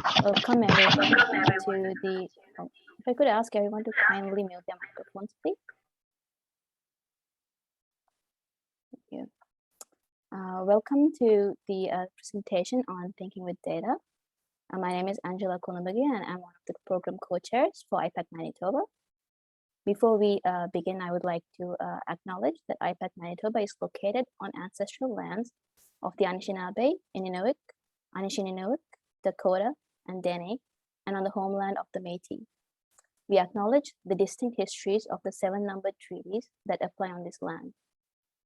Welcome everyone to the, if I could ask everyone to kindly mute their microphones, please. Thank you. Welcome to the presentation on thinking with data. My name is Angela Kolumbugi and I'm one of the program co-chairs for IPAC Manitoba. Before we begin, I would like to acknowledge that IPAC Manitoba is located on ancestral lands of the Anishinaabe, Innuit, Anishinaabe, Dakota, and Dene, and on the homeland of the Métis. We acknowledge the distinct histories of the 7 numbered treaties that apply on this land.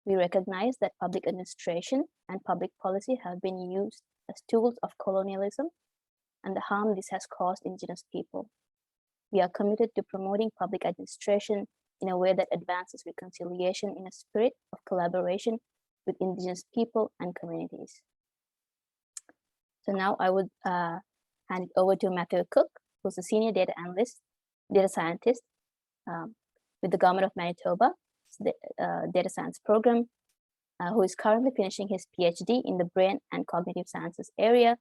We recognize that public administration and public policy have been used as tools of colonialism and the harm this has caused Indigenous people. We are committed to promoting public administration in a way that advances reconciliation in a spirit of collaboration with Indigenous people and communities. So now I would hand it over to Matthew Cook, who's a senior data analyst, data scientist with the Government of Manitoba data science program, who is currently finishing his PhD in the brain and cognitive sciences area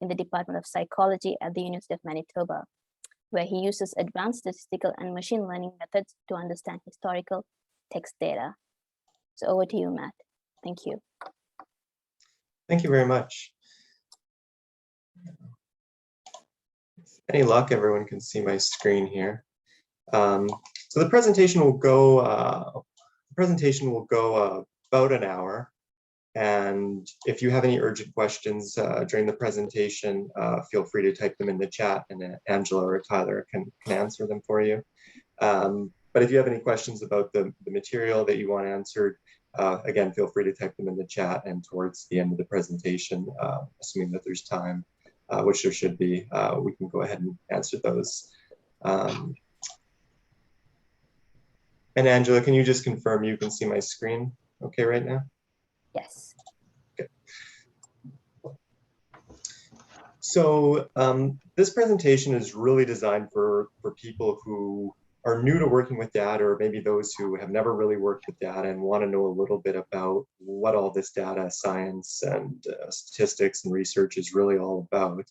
in the Department of Psychology at the University of Manitoba, where he uses advanced statistical and machine learning methods to understand historical text data. So over to you, Matt. Thank you. Thank you very much. Any luck, everyone can see my screen here. So the presentation will go about an hour. And if you have any urgent questions during the presentation, feel free to type them in the chat, and Angela or Tyler can answer them for you. But if you have any questions about the material that you want answered, again, feel free to type them in the chat, and towards the end of the presentation, assuming that there's time, which there should be, we can go ahead and answer those. And Angela, can you just confirm you can see my screen okay right now? Yes. Okay. So this presentation is really designed for people who are new to working with data, or maybe those who have never really worked with data and want to know a little bit about what all this data science and statistics and research is really all about.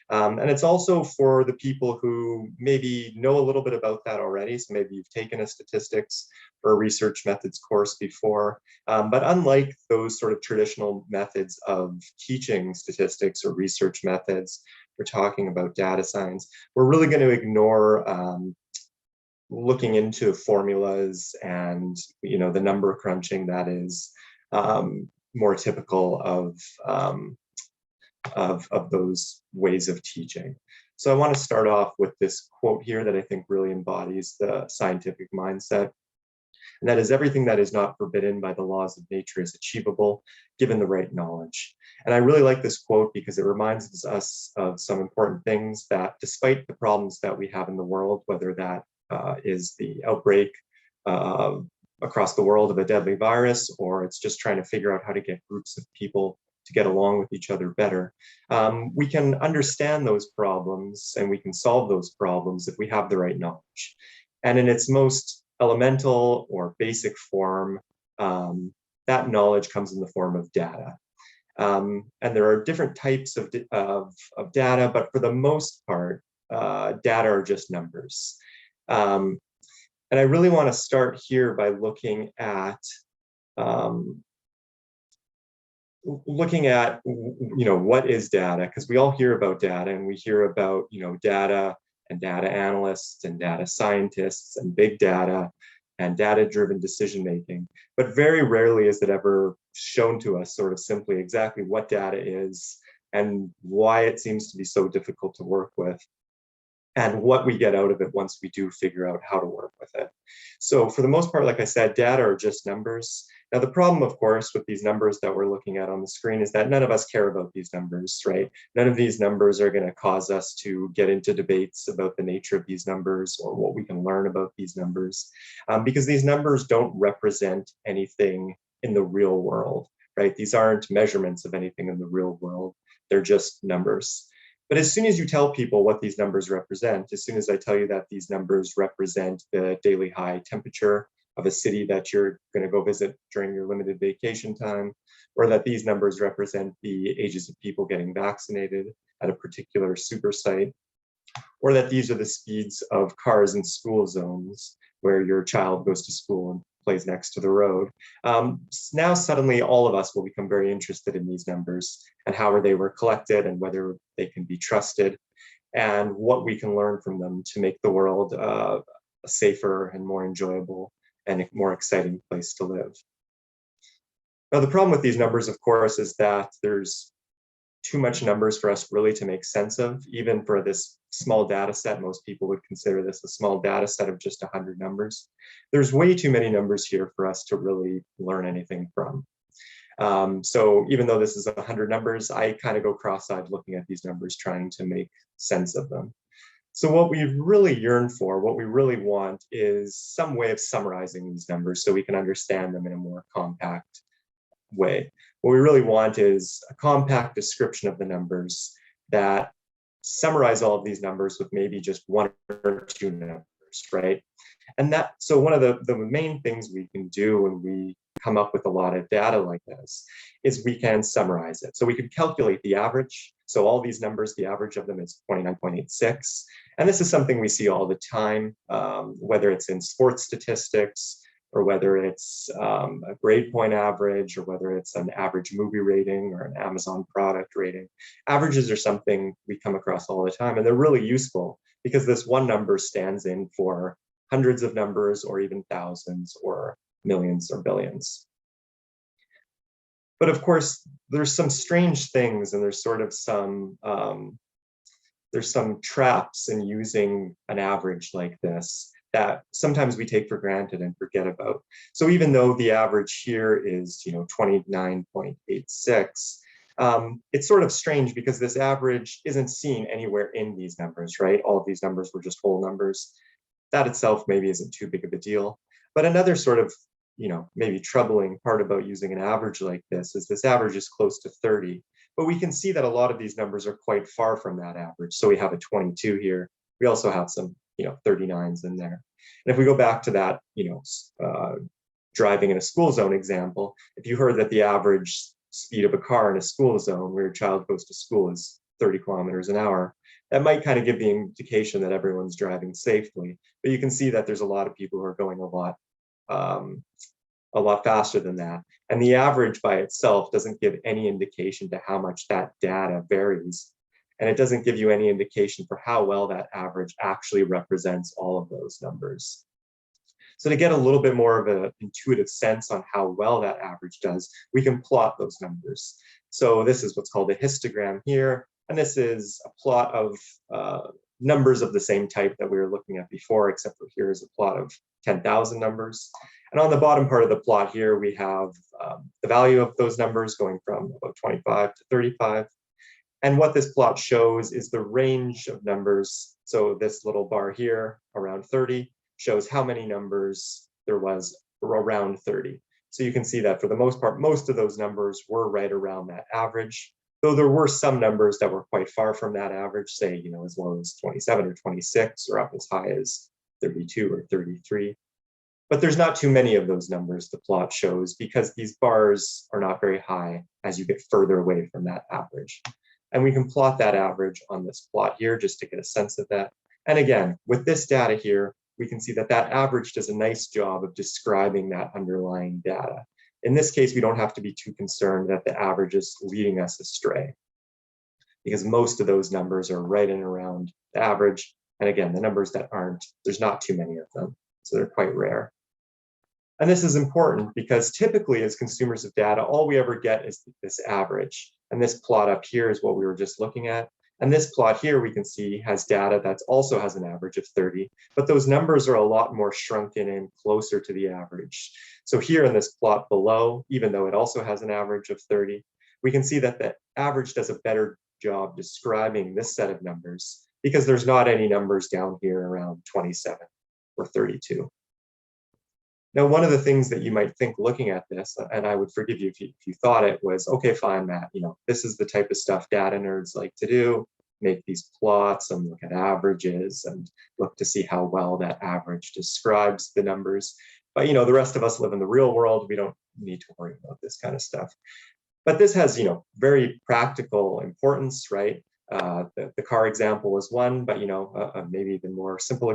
And it's also for the people who maybe know a little bit about that already. So maybe you've taken a statistics or a research methods course before. But unlike those sort of traditional methods of teaching statistics or research methods, we're talking about data science. We're really going to ignore looking into formulas and the number crunching that is more typical of those ways of teaching. So I want to start off with this quote here that I think really embodies the scientific mindset. And that is, everything that is not forbidden by the laws of nature is achievable, given the right knowledge. And I really like this quote because it reminds us of some important things, that despite the problems that we have in the world, whether that is the outbreak across the world of a deadly virus, or it's just trying to figure out how to get groups of people to get along with each other better. We can understand those problems and we can solve those problems if we have the right knowledge. And in its most elemental or basic form, that knowledge comes in the form of data. And there are different types of data, but for the most part, data are just numbers. And I really want to start here by looking at what is data, because we all hear about data, and we hear about data and data analysts and data scientists and big data and data-driven decision making, but very rarely is it ever shown to us sort of simply exactly what data is and why it seems to be so difficult to work with, and what we get out of it once we do figure out how to work with it. So for the most part, like I said, data are just numbers. Now, the problem, of course, with these numbers that we're looking at on the screen is that none of us care about these numbers, right? None of these numbers are going to cause us to get into debates about the nature of these numbers or what we can learn about these numbers, because these numbers don't represent anything in the real world, right? These aren't measurements of anything in the real world. They're just numbers. But as soon as you tell people what these numbers represent, as soon as I tell you that these numbers represent the daily high temperature of a city that you're going to go visit during your limited vacation time, or that these numbers represent the ages of people getting vaccinated at a particular super site, or that these are the speeds of cars in school zones where your child goes to school and plays next to the road. Now suddenly all of us will become very interested in these numbers and how they were collected and whether they can be trusted and what we can learn from them to make the world a safer and more enjoyable and a more exciting place to live. Now, the problem with these numbers, of course, is that there's too much numbers for us really to make sense of. Even for this small data set, most people would consider this a small data set of just 100 numbers. There's way too many numbers here for us to really learn anything from. So even though this is 100 numbers, I kind of go cross-eyed looking at these numbers, trying to make sense of them. So what we really yearn for, what we really want, is some way of summarizing these numbers so we can understand them in a more compact way. What we really want is a compact description of the numbers that summarize all of these numbers with maybe just one or two numbers, right? And so one of the main things we can do when we come up with a lot of data like this is we can summarize it. So we could calculate the average. So all these numbers, the average of them is 29.86. And this is something we see all the time, whether it's in sports statistics, or whether it's a grade point average, or whether it's an average movie rating or an Amazon product rating. Averages are something we come across all the time, and they're really useful because this one number stands in for hundreds of numbers, or even thousands, or millions, or billions. But of course, there's some strange things, and there's sort of there's some traps in using an average like this that sometimes we take for granted and forget about. So even though the average here is 29.86, it's sort of strange because this average isn't seen anywhere in these numbers, right? All of these numbers were just whole numbers. That itself maybe isn't too big of a deal. But another sort of maybe troubling part about using an average like this is this average is close to 30. But we can see that a lot of these numbers are quite far from that average. So we have a 22 here. We also have some 39s in there. And if we go back to that, driving in a school zone example, if you heard that the average speed of a car in a school zone where your child goes to school is 30 kilometers an hour, that might kind of give the indication that everyone's driving safely. But you can see that there's a lot of people who are going a lot faster than that. And the average by itself doesn't give any indication to how much that data varies. And it doesn't give you any indication for how well that average actually represents all of those numbers. So to get a little bit more of an intuitive sense on how well that average does, we can plot those numbers. So this is what's called a histogram here. And this is a plot of numbers of the same type that we were looking at before, except for here is a plot of 10,000 numbers. And on the bottom part of the plot here, we have the value of those numbers going from about 25 to 35. And what this plot shows is the range of numbers. So this little bar here around 30 shows how many numbers there was around 30. So you can see that for the most part, most of those numbers were right around that average, though there were some numbers that were quite far from that average, say, as low as 27 or 26, or up as high as 32 or 33. But there's not too many of those numbers, the plot shows, because these bars are not very high as you get further away from that average. And we can plot that average on this plot here just to get a sense of that. And again, with this data here, we can see that that average does a nice job of describing that underlying data. In this case, we don't have to be too concerned that the average is leading us astray, because most of those numbers are right in around the average. And again, the numbers that aren't, there's not too many of them, so they're quite rare. And this is important because typically as consumers of data, all we ever get is this average. And this plot up here is what we were just looking at. And this plot here we can see has data that also has an average of 30, but those numbers are a lot more shrunken in closer to the average. So here in this plot below, even though it also has an average of 30, we can see that the average does a better job describing this set of numbers because there's not any numbers down here around 27 or 32. Now, one of the things that you might think looking at this, and I would forgive you if you thought it, was, okay, fine, Matt, this is the type of stuff data nerds like to do, make these plots and look at averages and look to see how well that average describes the numbers. But, the rest of us live in the real world. We don't need to worry about this kind of stuff. But this has, very practical importance, right? The car example is one, but maybe the more simple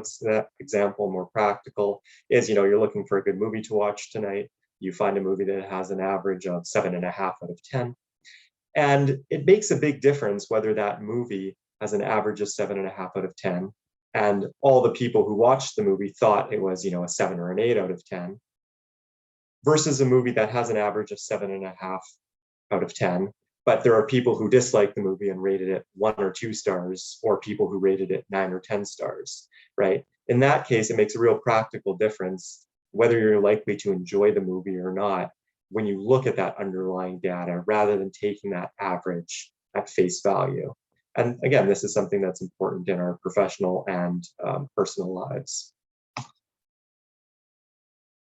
example, more practical, is you're looking for a good movie to watch tonight. You find a movie that has an average of 7.5 out of 10. And it makes a big difference whether that movie has an average of 7.5 out of 10, and all the people who watched the movie thought it was, a 7 or an 8 out of 10, versus a movie that has an average of 7.5 out of 10, but there are people who disliked the movie and rated it 1 or 2 stars, or people who rated it 9 or 10 stars, right? In that case, it makes a real practical difference whether you're likely to enjoy the movie or not when you look at that underlying data rather than taking that average at face value. And again, this is something that's important in our professional and personal lives.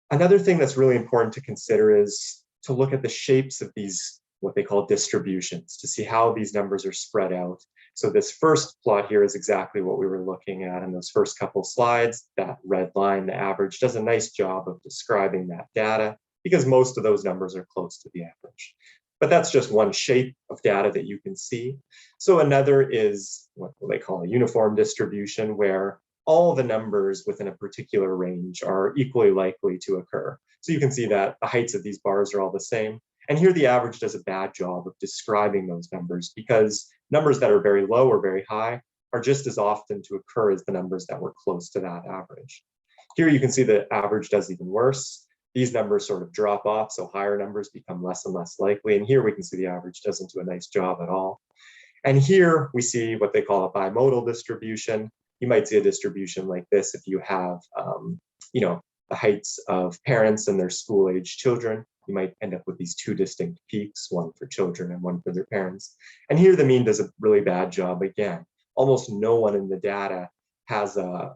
Another thing that's really important to consider is to look at the shapes of these, what they call distributions, to see how these numbers are spread out. So this first plot here is exactly what we were looking at in those first couple slides. That red line, the average, does a nice job of describing that data because most of those numbers are close to the average. But that's just one shape of data that you can see. So another is what they call a uniform distribution, where all the numbers within a particular range are equally likely to occur. So you can see that the heights of these bars are all the same. And here the average does a bad job of describing those numbers because numbers that are very low or very high are just as often to occur as the numbers that were close to that average. Here you can see the average does even worse. These numbers sort of drop off, so higher numbers become less and less likely. And here we can see the average doesn't do a nice job at all. And here we see what they call a bimodal distribution. You might see a distribution like this if you have, the heights of parents and their school-age children. You might end up with these two distinct peaks, one for children and one for their parents. And here the mean does a really bad job again. Almost no one in the data has a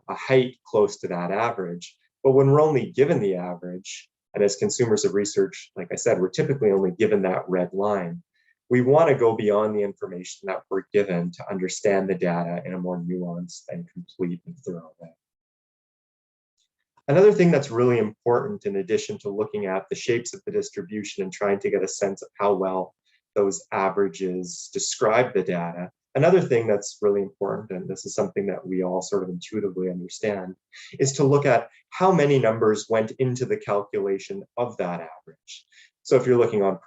height close to that average. But when we're only given the average, and as consumers of research, like I said, we're typically only given that red line, we want to go beyond the information that we're given to understand the data in a more nuanced and complete and thorough way. Another thing that's really important, in addition to looking at the shapes of the distribution and trying to get a sense of how well those averages describe the data, another thing that's really important, and this is something that we all sort of intuitively understand, is to look at how many numbers went into the calculation of that average. So if you're looking on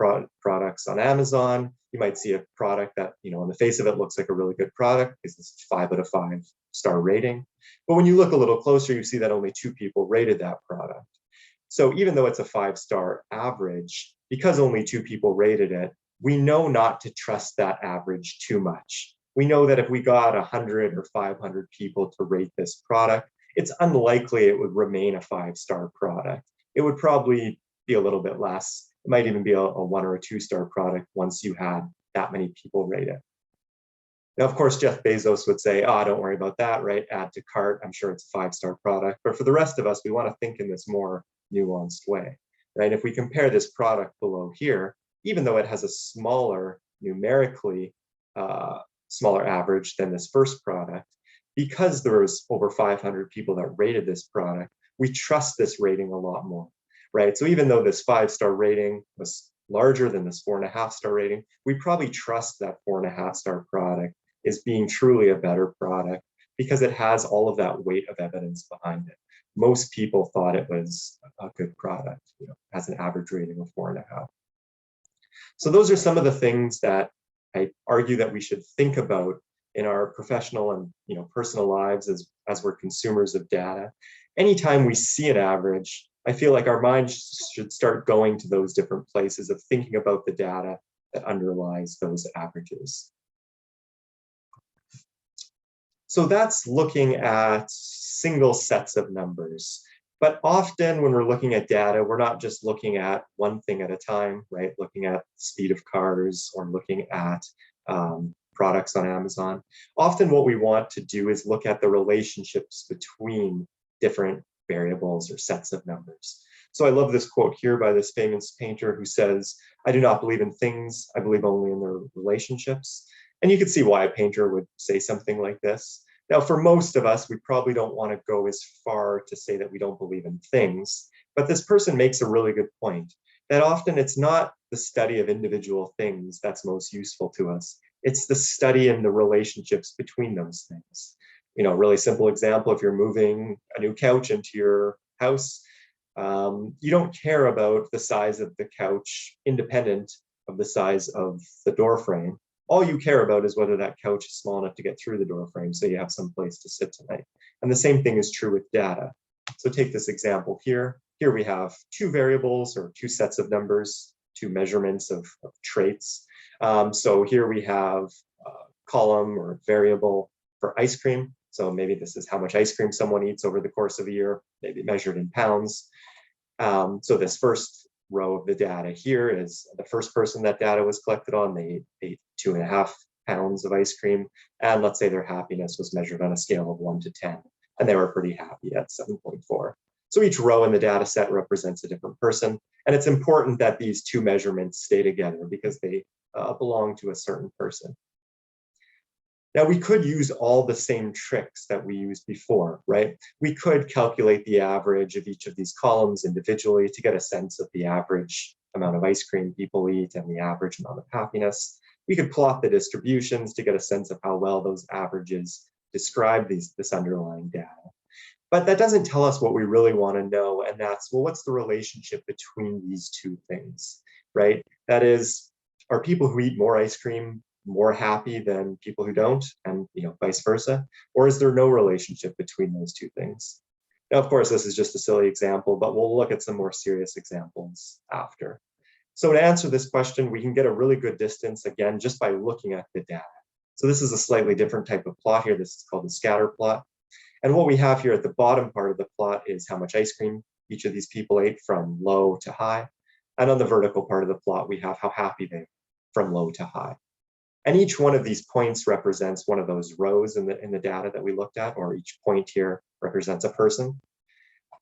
products on Amazon, you might see a product that, on the face of it looks like a really good product because it's a 5 out of 5 star rating. But when you look a little closer, you see that only 2 people rated that product. So even though it's a 5-star average, because only 2 people rated it, we know not to trust that average too much. We know that if we got 100 or 500 people to rate this product, it's unlikely it would remain a 5-star product. It would probably be a little bit less. It might even be a 1 or a 2-star product once you had that many people rate it. Now, of course, Jeff Bezos would say, oh, don't worry about that, right? Add to cart, I'm sure it's a 5-star product. But for the rest of us, we want to think in this more nuanced way, right? If we compare this product below here, even though it has a smaller, numerically smaller average than this first product, because there was over 500 people that rated this product, we trust this rating a lot more, right? So even though this 5-star rating was larger than this 4.5-star rating, we probably trust that 4.5-star product is being truly a better product because it has all of that weight of evidence behind it. Most people thought it was a good product, has an average rating of 4.5. So those are some of the things that I argue that we should think about in our professional and personal lives as we're consumers of data. Anytime we see an average, I feel like our minds should start going to those different places of thinking about the data that underlies those averages. So that's looking at single sets of numbers. But often when we're looking at data, we're not just looking at one thing at a time, right? Looking at speed of cars or looking at products on Amazon. Often what we want to do is look at the relationships between different variables or sets of numbers. So I love this quote here by this famous painter who says, "I do not believe in things, I believe only in their relationships." And you can see why a painter would say something like this. Now, for most of us, we probably don't want to go as far to say that we don't believe in things, but this person makes a really good point. that often it's not the study of individual things that's most useful to us. It's the study and the relationships between those things. You know, really simple example, if you're moving a new couch into your house, you don't care about the size of the couch independent of the size of the door frame. All you care about is whether that couch is small enough to get through the door frame so you have some place to sit tonight. And the same thing is true with data. So take this example here. Here we have two variables or two sets of numbers, two measurements of traits. So here we have a column or variable for ice cream. So maybe this is how much ice cream someone eats over the course of a year, maybe measured in pounds. So this first row of the data here is the first person that data was collected on. They ate 2.5 pounds of ice cream. And let's say their happiness was measured on a scale of 1 to 10. And they were pretty happy at 7.4. So each row in the data set represents a different person. And it's important that these two measurements stay together because they belong to a certain person. Now, we could use all the same tricks that we used before, right? We could calculate the average of each of these columns individually to get a sense of the average amount of ice cream people eat and the average amount of happiness. We could plot the distributions to get a sense of how well those averages describe this underlying data. But that doesn't tell us what we really want to know, and that's, well, what's the relationship between these two things, right? That is, are people who eat more ice cream more happy than people who don't, and vice versa? Or is there no relationship between those two things? Now, of course, this is just a silly example, but we'll look at some more serious examples after. So to answer this question, we can get a really good distance, again, just by looking at the data. So this is a slightly different type of plot here. This is called the scatter plot. And what we have here at the bottom part of the plot is how much ice cream each of these people ate from low to high. And on the vertical part of the plot, we have how happy they are from low to high. And each one of these points represents one of those rows in the data that we looked at, or each point here represents a person.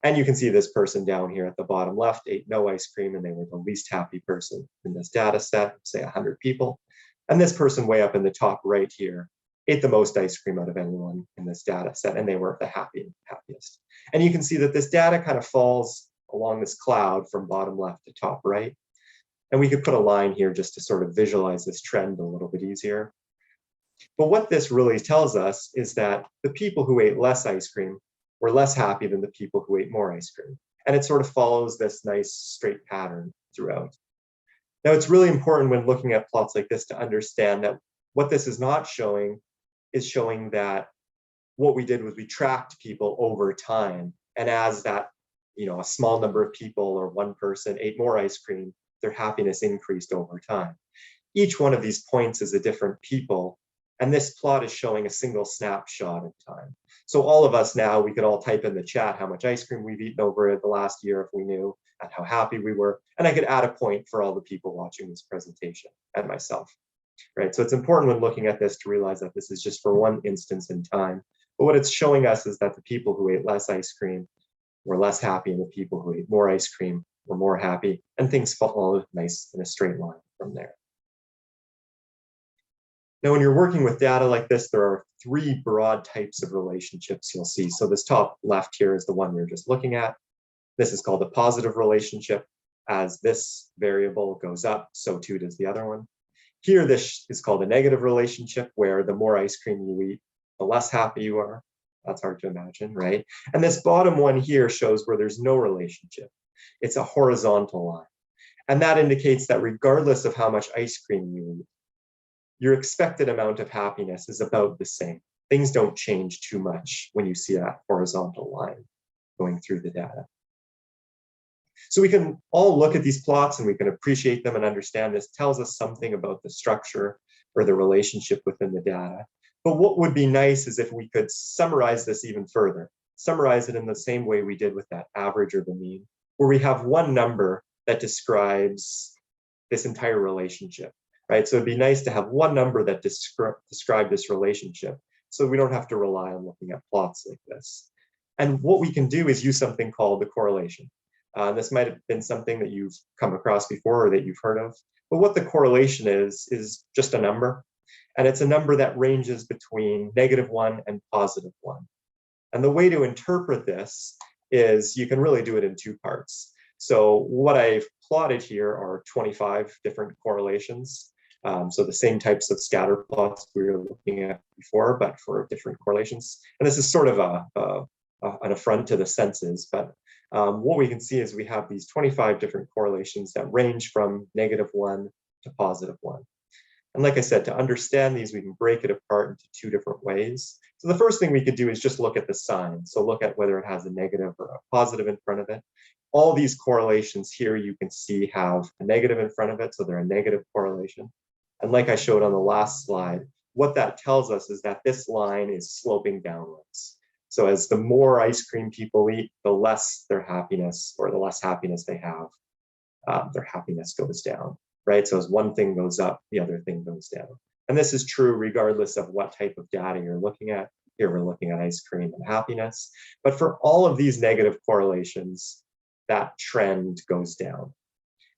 And you can see this person down here at the bottom left ate no ice cream, and they were the least happy person in this data set, say 100 people. And this person way up in the top right here ate the most ice cream out of anyone in this data set, and they were the happiest. And you can see that this data kind of falls along this cloud from bottom left to top right. And we could put a line here just to sort of visualize this trend a little bit easier. But what this really tells us is that the people who ate less ice cream were less happy than the people who ate more ice cream. And it sort of follows this nice straight pattern throughout. Now, it's really important when looking at plots like this to understand that what this is not showing is showing that what we did was we tracked people over time. And as that, a small number of people or one person ate more ice cream, their happiness increased over time. Each one of these points is a different people. And this plot is showing a single snapshot in time. So all of us now, we could all type in the chat how much ice cream we've eaten over the last year if we knew, and how happy we were. And I could add a point for all the people watching this presentation and myself, right? So it's important when looking at this to realize that this is just for one instance in time. But what it's showing us is that the people who ate less ice cream were less happy, and the people who ate more ice cream were more happy, and things follow nice in a straight line from there. Now, when you're working with data like this, there are three broad types of relationships you'll see. So this top left here is the one we were just looking at. This is called a positive relationship. As this variable goes up, so too does the other one. Here, this is called a negative relationship, where the more ice cream you eat, the less happy you are. That's hard to imagine, right? And this bottom one here shows where there's no relationship. It's a horizontal line. And that indicates that regardless of how much ice cream you eat, your expected amount of happiness is about the same. Things don't change too much when you see that horizontal line going through the data. So we can all look at these plots and we can appreciate them and understand this tells us something about the structure or the relationship within the data. But what would be nice is if we could summarize this even further, summarize it in the same way we did with that average or the mean, where we have one number that describes this entire relationship, right? So it'd be nice to have one number that described this relationship, so we don't have to rely on looking at plots like this. And what we can do is use something called the correlation. This might have been something that you've come across before or that you've heard of. But what the correlation is just a number. And it's a number that ranges between -1 and +1. And the way to interpret this is you can really do it in two parts. So what I've plotted here are 25 different correlations. So the same types of scatter plots we were looking at before, but for different correlations. And this is sort of an affront to the senses, but what we can see is we have these 25 different correlations that range from -1 to +1. And like I said, to understand these, we can break it apart into two different ways. So the first thing we could do is just look at the sign. So look at whether it has a negative or a positive in front of it. All these correlations here you can see have a negative in front of it, so they're a negative correlation. And like I showed on the last slide, what that tells us is that this line is sloping downwards. So as the more ice cream people eat, the less their happiness, or the less happiness they have, their happiness goes down. Right? So as one thing goes up, the other thing goes down. And this is true regardless of what type of data you're looking at. Here we're looking at ice cream and happiness. But for all of these negative correlations, that trend goes down.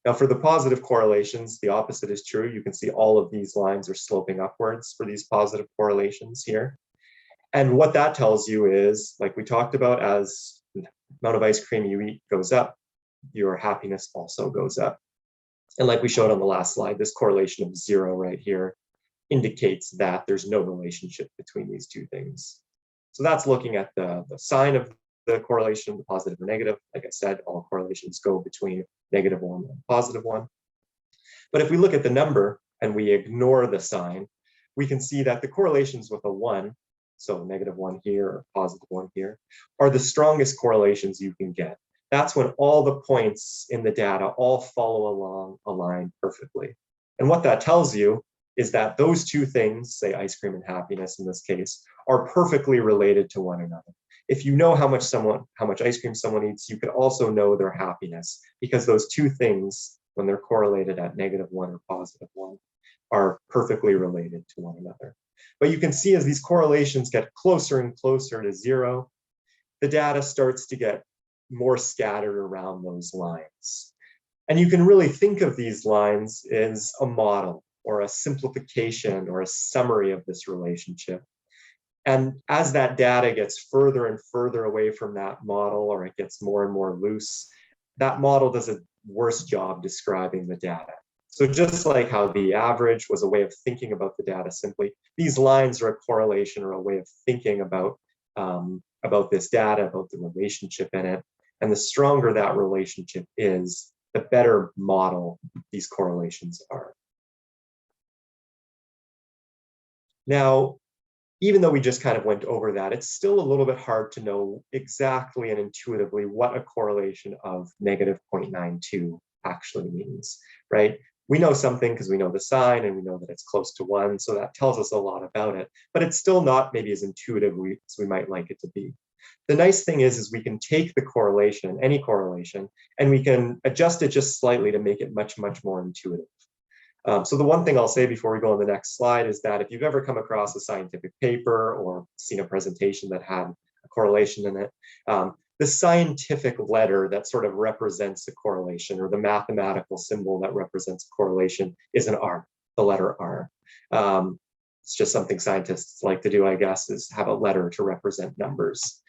Now for the positive correlations, the opposite is true. You can see all of these lines are sloping upwards for these positive correlations here. And what that tells you is, like we talked about, as the amount of ice cream you eat goes up, your happiness also goes up. And like we showed on the last slide, this correlation of 0 right here indicates that there's no relationship between these two things. So that's looking at the sign of the correlation, the positive or negative. Like I said, all correlations go between -1 and +1. But if we look at the number and we ignore the sign, we can see that the correlations with a 1, so -1 here or +1 here, are the strongest correlations you can get. That's when all the points in the data all follow along a line perfectly. And what that tells you is that those two things, say ice cream and happiness in this case, are perfectly related to one another. If you know how much ice cream someone eats, you could also know their happiness, because those two things, when they're correlated at -1 or +1, are perfectly related to one another. But you can see as these correlations get closer and closer to 0, the data starts to get more scattered around those lines. And you can really think of these lines as a model or a simplification or a summary of this relationship. And as that data gets further and further away from that model, or it gets more and more loose, that model does a worse job describing the data. So just like how the average was a way of thinking about the data simply, these lines are a correlation or a way of thinking about this data, about the relationship in it. And the stronger that relationship is, the better model these correlations are. Now, even though we just kind of went over that, it's still a little bit hard to know exactly and intuitively what a correlation of -0.92 actually means, right? We know something because we know the sign and we know that it's close to 1, so that tells us a lot about it, but it's still not maybe as intuitive as we might like it to be. The nice thing is we can take the correlation, any correlation, and we can adjust it just slightly to make it much, much more intuitive. So the one thing I'll say before we go on the next slide is that if you've ever come across a scientific paper or seen a presentation that had a correlation in it, the scientific letter that sort of represents a correlation, or the mathematical symbol that represents a correlation, is an R, the letter R. It's just something scientists like to do, I guess, is have a letter to represent numbers.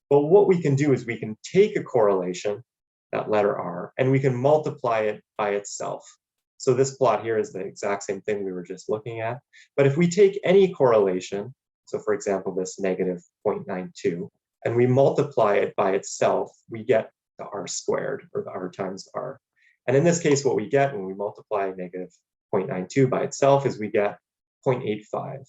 But what we can do is we can take a correlation, that letter R, and we can multiply it by itself. So this plot here is the exact same thing we were just looking at. But if we take any correlation, so for example, this -0.92, and we multiply it by itself, we get the R squared, or the R times R. And in this case, what we get when we multiply -0.92 by itself is we get 0.85.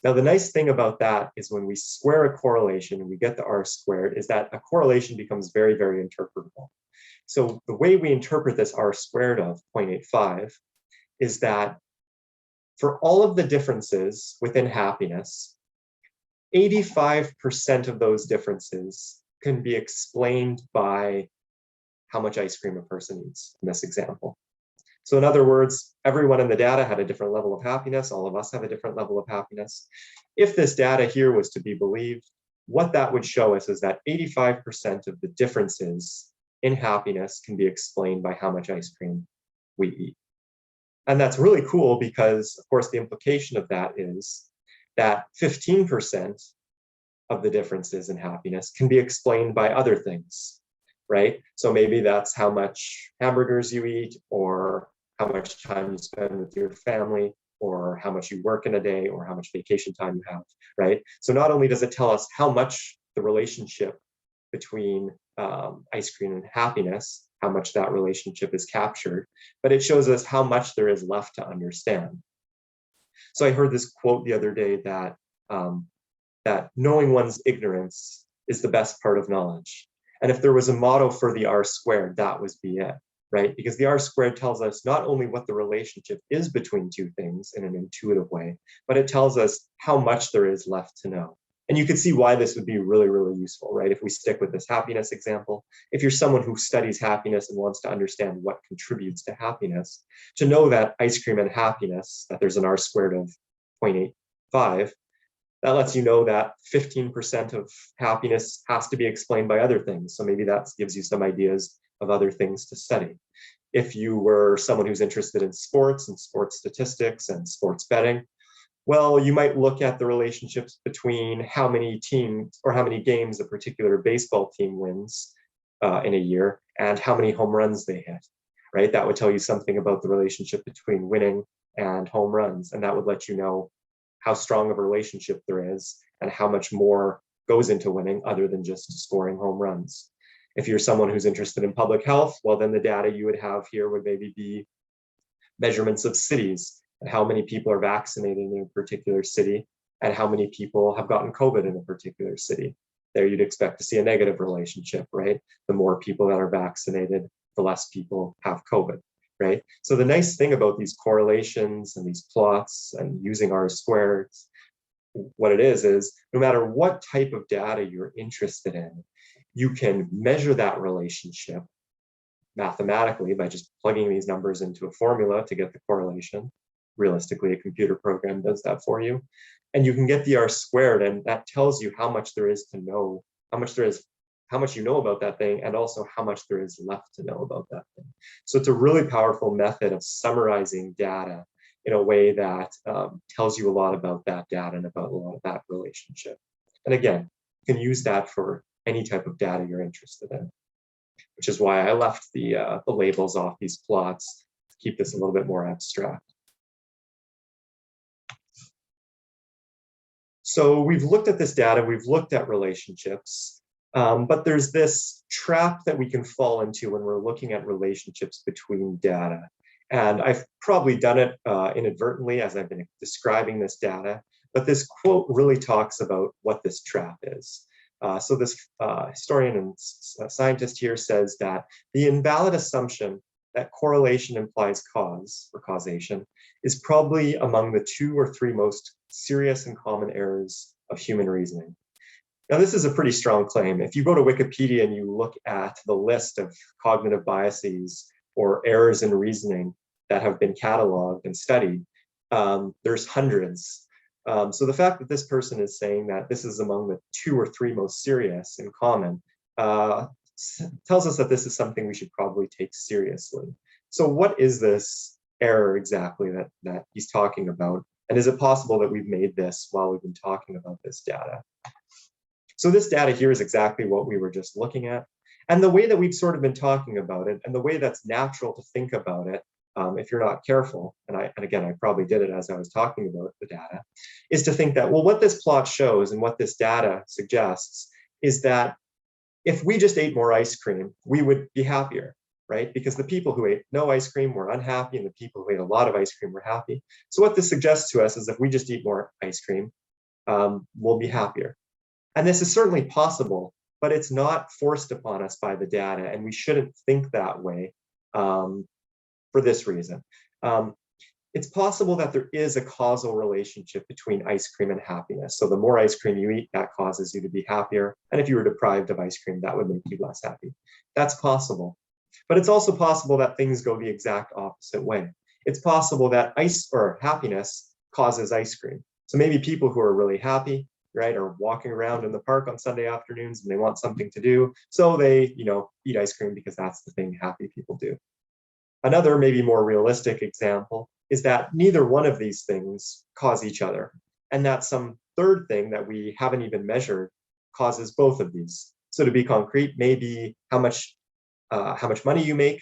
Now, the nice thing about that is when we square a correlation and we get the R squared, is that a correlation becomes very, very interpretable. So the way we interpret this R squared of 0.85 is that for all of the differences within happiness, 85% of those differences can be explained by how much ice cream a person eats in this example. So in other words, everyone in the data had a different level of happiness. All of us have a different level of happiness. If this data here was to be believed, what that would show us is that 85% of the differences in happiness can be explained by how much ice cream we eat. And that's really cool because, of course, the implication of that is that 15% of the differences in happiness can be explained by other things. right? So maybe that's how much hamburgers you eat, or how much time you spend with your family, or how much you work in a day, or how much vacation time you have, right? So not only does it tell us how much the relationship between ice cream and happiness, how much that relationship is captured, but it shows us how much there is left to understand. So I heard this quote the other day that that knowing one's ignorance is the best part of knowledge. And if there was a motto for the R squared, that was be it, right? Because the R squared tells us not only what the relationship is between two things in an intuitive way, but it tells us how much there is left to know. And you can see why this would be really, really useful, right? If we stick with this happiness example, if you're someone who studies happiness and wants to understand what contributes to happiness, to know that ice cream and happiness, that there's an R squared of 0.85, that lets you know that 15% of happiness has to be explained by other things. So maybe that gives you some ideas of other things to study. If you were someone who's interested in sports and sports statistics and sports betting, well, you might look at the relationships between how many teams or how many games a particular baseball team wins in a year and how many home runs they hit, right? That would tell you something about the relationship between winning and home runs. And that would let you know how strong of a relationship there is and how much more goes into winning other than just scoring home runs. If you're someone who's interested in public health, well, then the data you would have here would maybe be measurements of cities and how many people are vaccinated in a particular city and how many people have gotten COVID in a particular city. There you'd expect to see a negative relationship, right? The more people that are vaccinated, the less people have COVID, right? So the nice thing about these correlations and these plots and using R squareds, what it is no matter what type of data you're interested in, you can measure that relationship mathematically by just plugging these numbers into a formula to get the correlation. Realistically, a computer program does that for you. And you can get the R squared, and that tells you how much there is to know, how much you know about that thing, and also how much there is left to know about that thing. So it's a really powerful method of summarizing data in a way that tells you a lot about that data and about a lot of that relationship. And again, you can use that for any type of data you're interested in, which is why I left the labels off these plots to keep this a little bit more abstract. So we've looked at this data, we've looked at relationships, but there's this trap that we can fall into when we're looking at relationships between data. And I've probably done it inadvertently as I've been describing this data, but this quote really talks about what this trap is. So this historian and scientist here says that the invalid assumption that correlation implies cause or causation is probably among the 2 or 3 most serious and common errors of human reasoning. Now, this is a pretty strong claim. If you go to Wikipedia and you look at the list of cognitive biases or errors in reasoning that have been cataloged and studied, there's hundreds. So the fact that this person is saying that this is among the 2 or 3 most serious and common tells us that this is something we should probably take seriously. So what is this error exactly that he's talking about? And is it possible that we've made this while we've been talking about this data? So this data here is exactly what we were just looking at. And the way that we've sort of been talking about it, and the way that's natural to think about it, if you're not careful, and again, I probably did it as I was talking about the data, is to think that, well, what this plot shows and what this data suggests is that if we just ate more ice cream, we would be happier, right? Because the people who ate no ice cream were unhappy and the people who ate a lot of ice cream were happy. So what this suggests to us is if we just eat more ice cream, we'll be happier. And this is certainly possible, but it's not forced upon us by the data, and we shouldn't think that way for this reason. It's possible that there is a causal relationship between ice cream and happiness. So the more ice cream you eat, that causes you to be happier. And if you were deprived of ice cream, that would make you less happy. That's possible. But it's also possible that things go the exact opposite way. It's possible that happiness causes ice cream. So maybe people who are really happy, right, are walking around in the park on Sunday afternoons and they want something to do. So they, eat ice cream because that's the thing happy people do. Another maybe more realistic example is that neither one of these things cause each other, and that some third thing that we haven't even measured causes both of these. So to be concrete, maybe how much money you make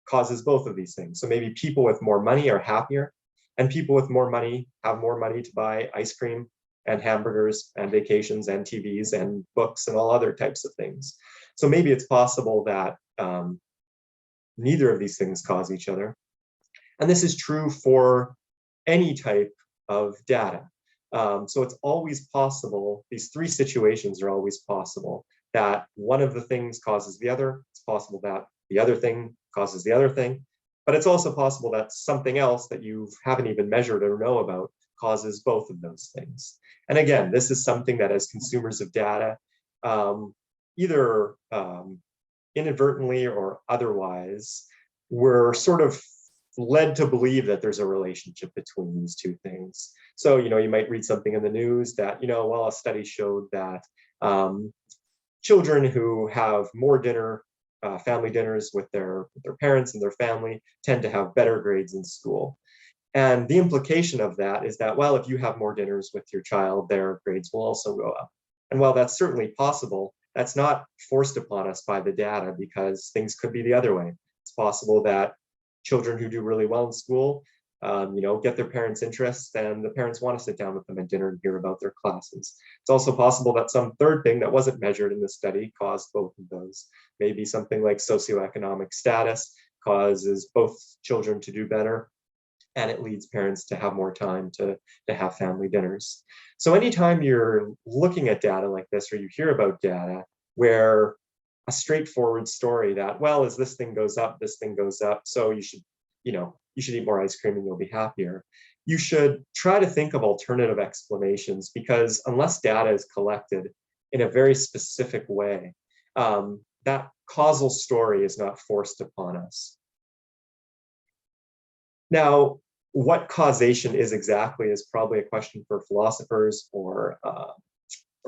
causes both of these things. So maybe people with more money are happier, and people with more money have more money to buy ice cream and hamburgers and vacations and TVs and books and all other types of things. So maybe it's possible that neither of these things cause each other. And this is true for any type of data. So it's always possible, these three situations are always possible, that one of the things causes the other. It's possible that the other thing causes the other thing, but it's also possible that something else that you haven't even measured or know about causes both of those things. And again, this is something that as consumers of data, either inadvertently or otherwise, we're sort of led to believe that there's a relationship between these two things. So, you might read something in the news that, well, a study showed that children who have more family dinners with their parents and their family tend to have better grades in school. And the implication of that is that, well, if you have more dinners with your child, their grades will also go up. And while that's certainly possible, that's not forced upon us by the data, because things could be the other way. It's possible that children who do really well in school, get their parents' interest, and the parents want to sit down with them at dinner and hear about their classes. It's also possible that some third thing that wasn't measured in the study caused both of those. Maybe something like socioeconomic status causes both children to do better, and it leads parents to have more time to have family dinners. So anytime you're looking at data like this, or you hear about data where a straightforward story that, well, as this thing goes up, so you should eat more ice cream and you'll be happier, you should try to think of alternative explanations, because unless data is collected in a very specific way, that causal story is not forced upon us. Now, what causation is exactly is probably a question for philosophers or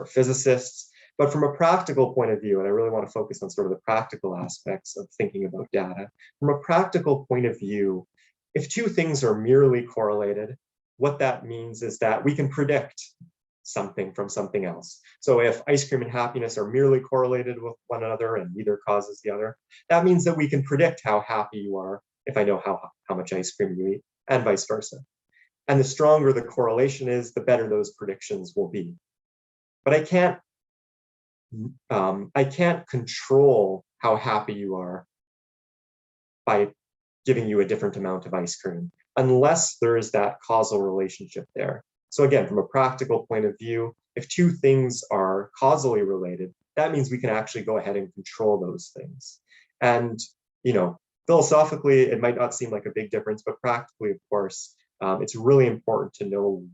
physicists. But from a practical point of view, and I really want to focus on sort of the practical aspects of thinking about data, from a practical point of view, if two things are merely correlated, what that means is that we can predict something from something else. So if ice cream and happiness are merely correlated with one another and neither causes the other, that means that we can predict how happy you are if I know how much ice cream you eat, and vice versa. And the stronger the correlation is, the better those predictions will be. But I can't control how happy you are by giving you a different amount of ice cream, unless there is that causal relationship there. So again, from a practical point of view, if two things are causally related, that means we can actually go ahead and control those things. And, philosophically, it might not seem like a big difference, but practically, of course, it's really important to know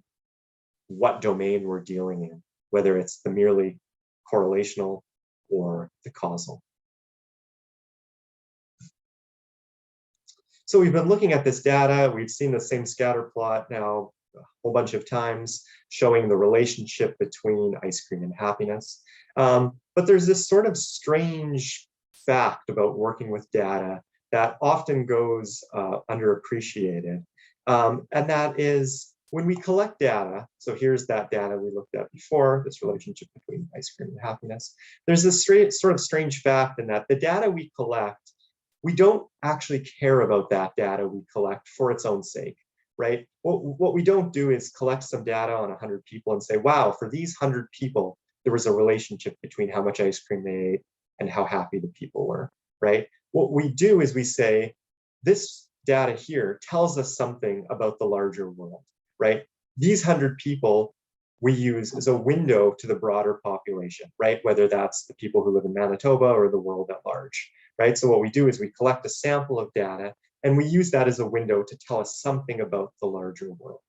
what domain we're dealing in, whether it's the merely correlational or the causal. So we've been looking at this data. We've seen the same scatter plot now a whole bunch of times, showing the relationship between ice cream and happiness. But there's this sort of strange fact about working with data that often goes underappreciated. And that is, when we collect data, so here's that data we looked at before, this relationship between ice cream and happiness, there's this sort of strange fact in that the data we collect, we don't actually care about that data we collect for its own sake, right? What we don't do is collect some data on 100 people and say, wow, for these 100 people, there was a relationship between how much ice cream they ate and how happy the people were, right? What we do is we say, this data here tells us something about the larger world, right? These 100 people we use as a window to the broader population, right? Whether that's the people who live in Manitoba or the world at large, right? So what we do is we collect a sample of data and we use that as a window to tell us something about the larger world.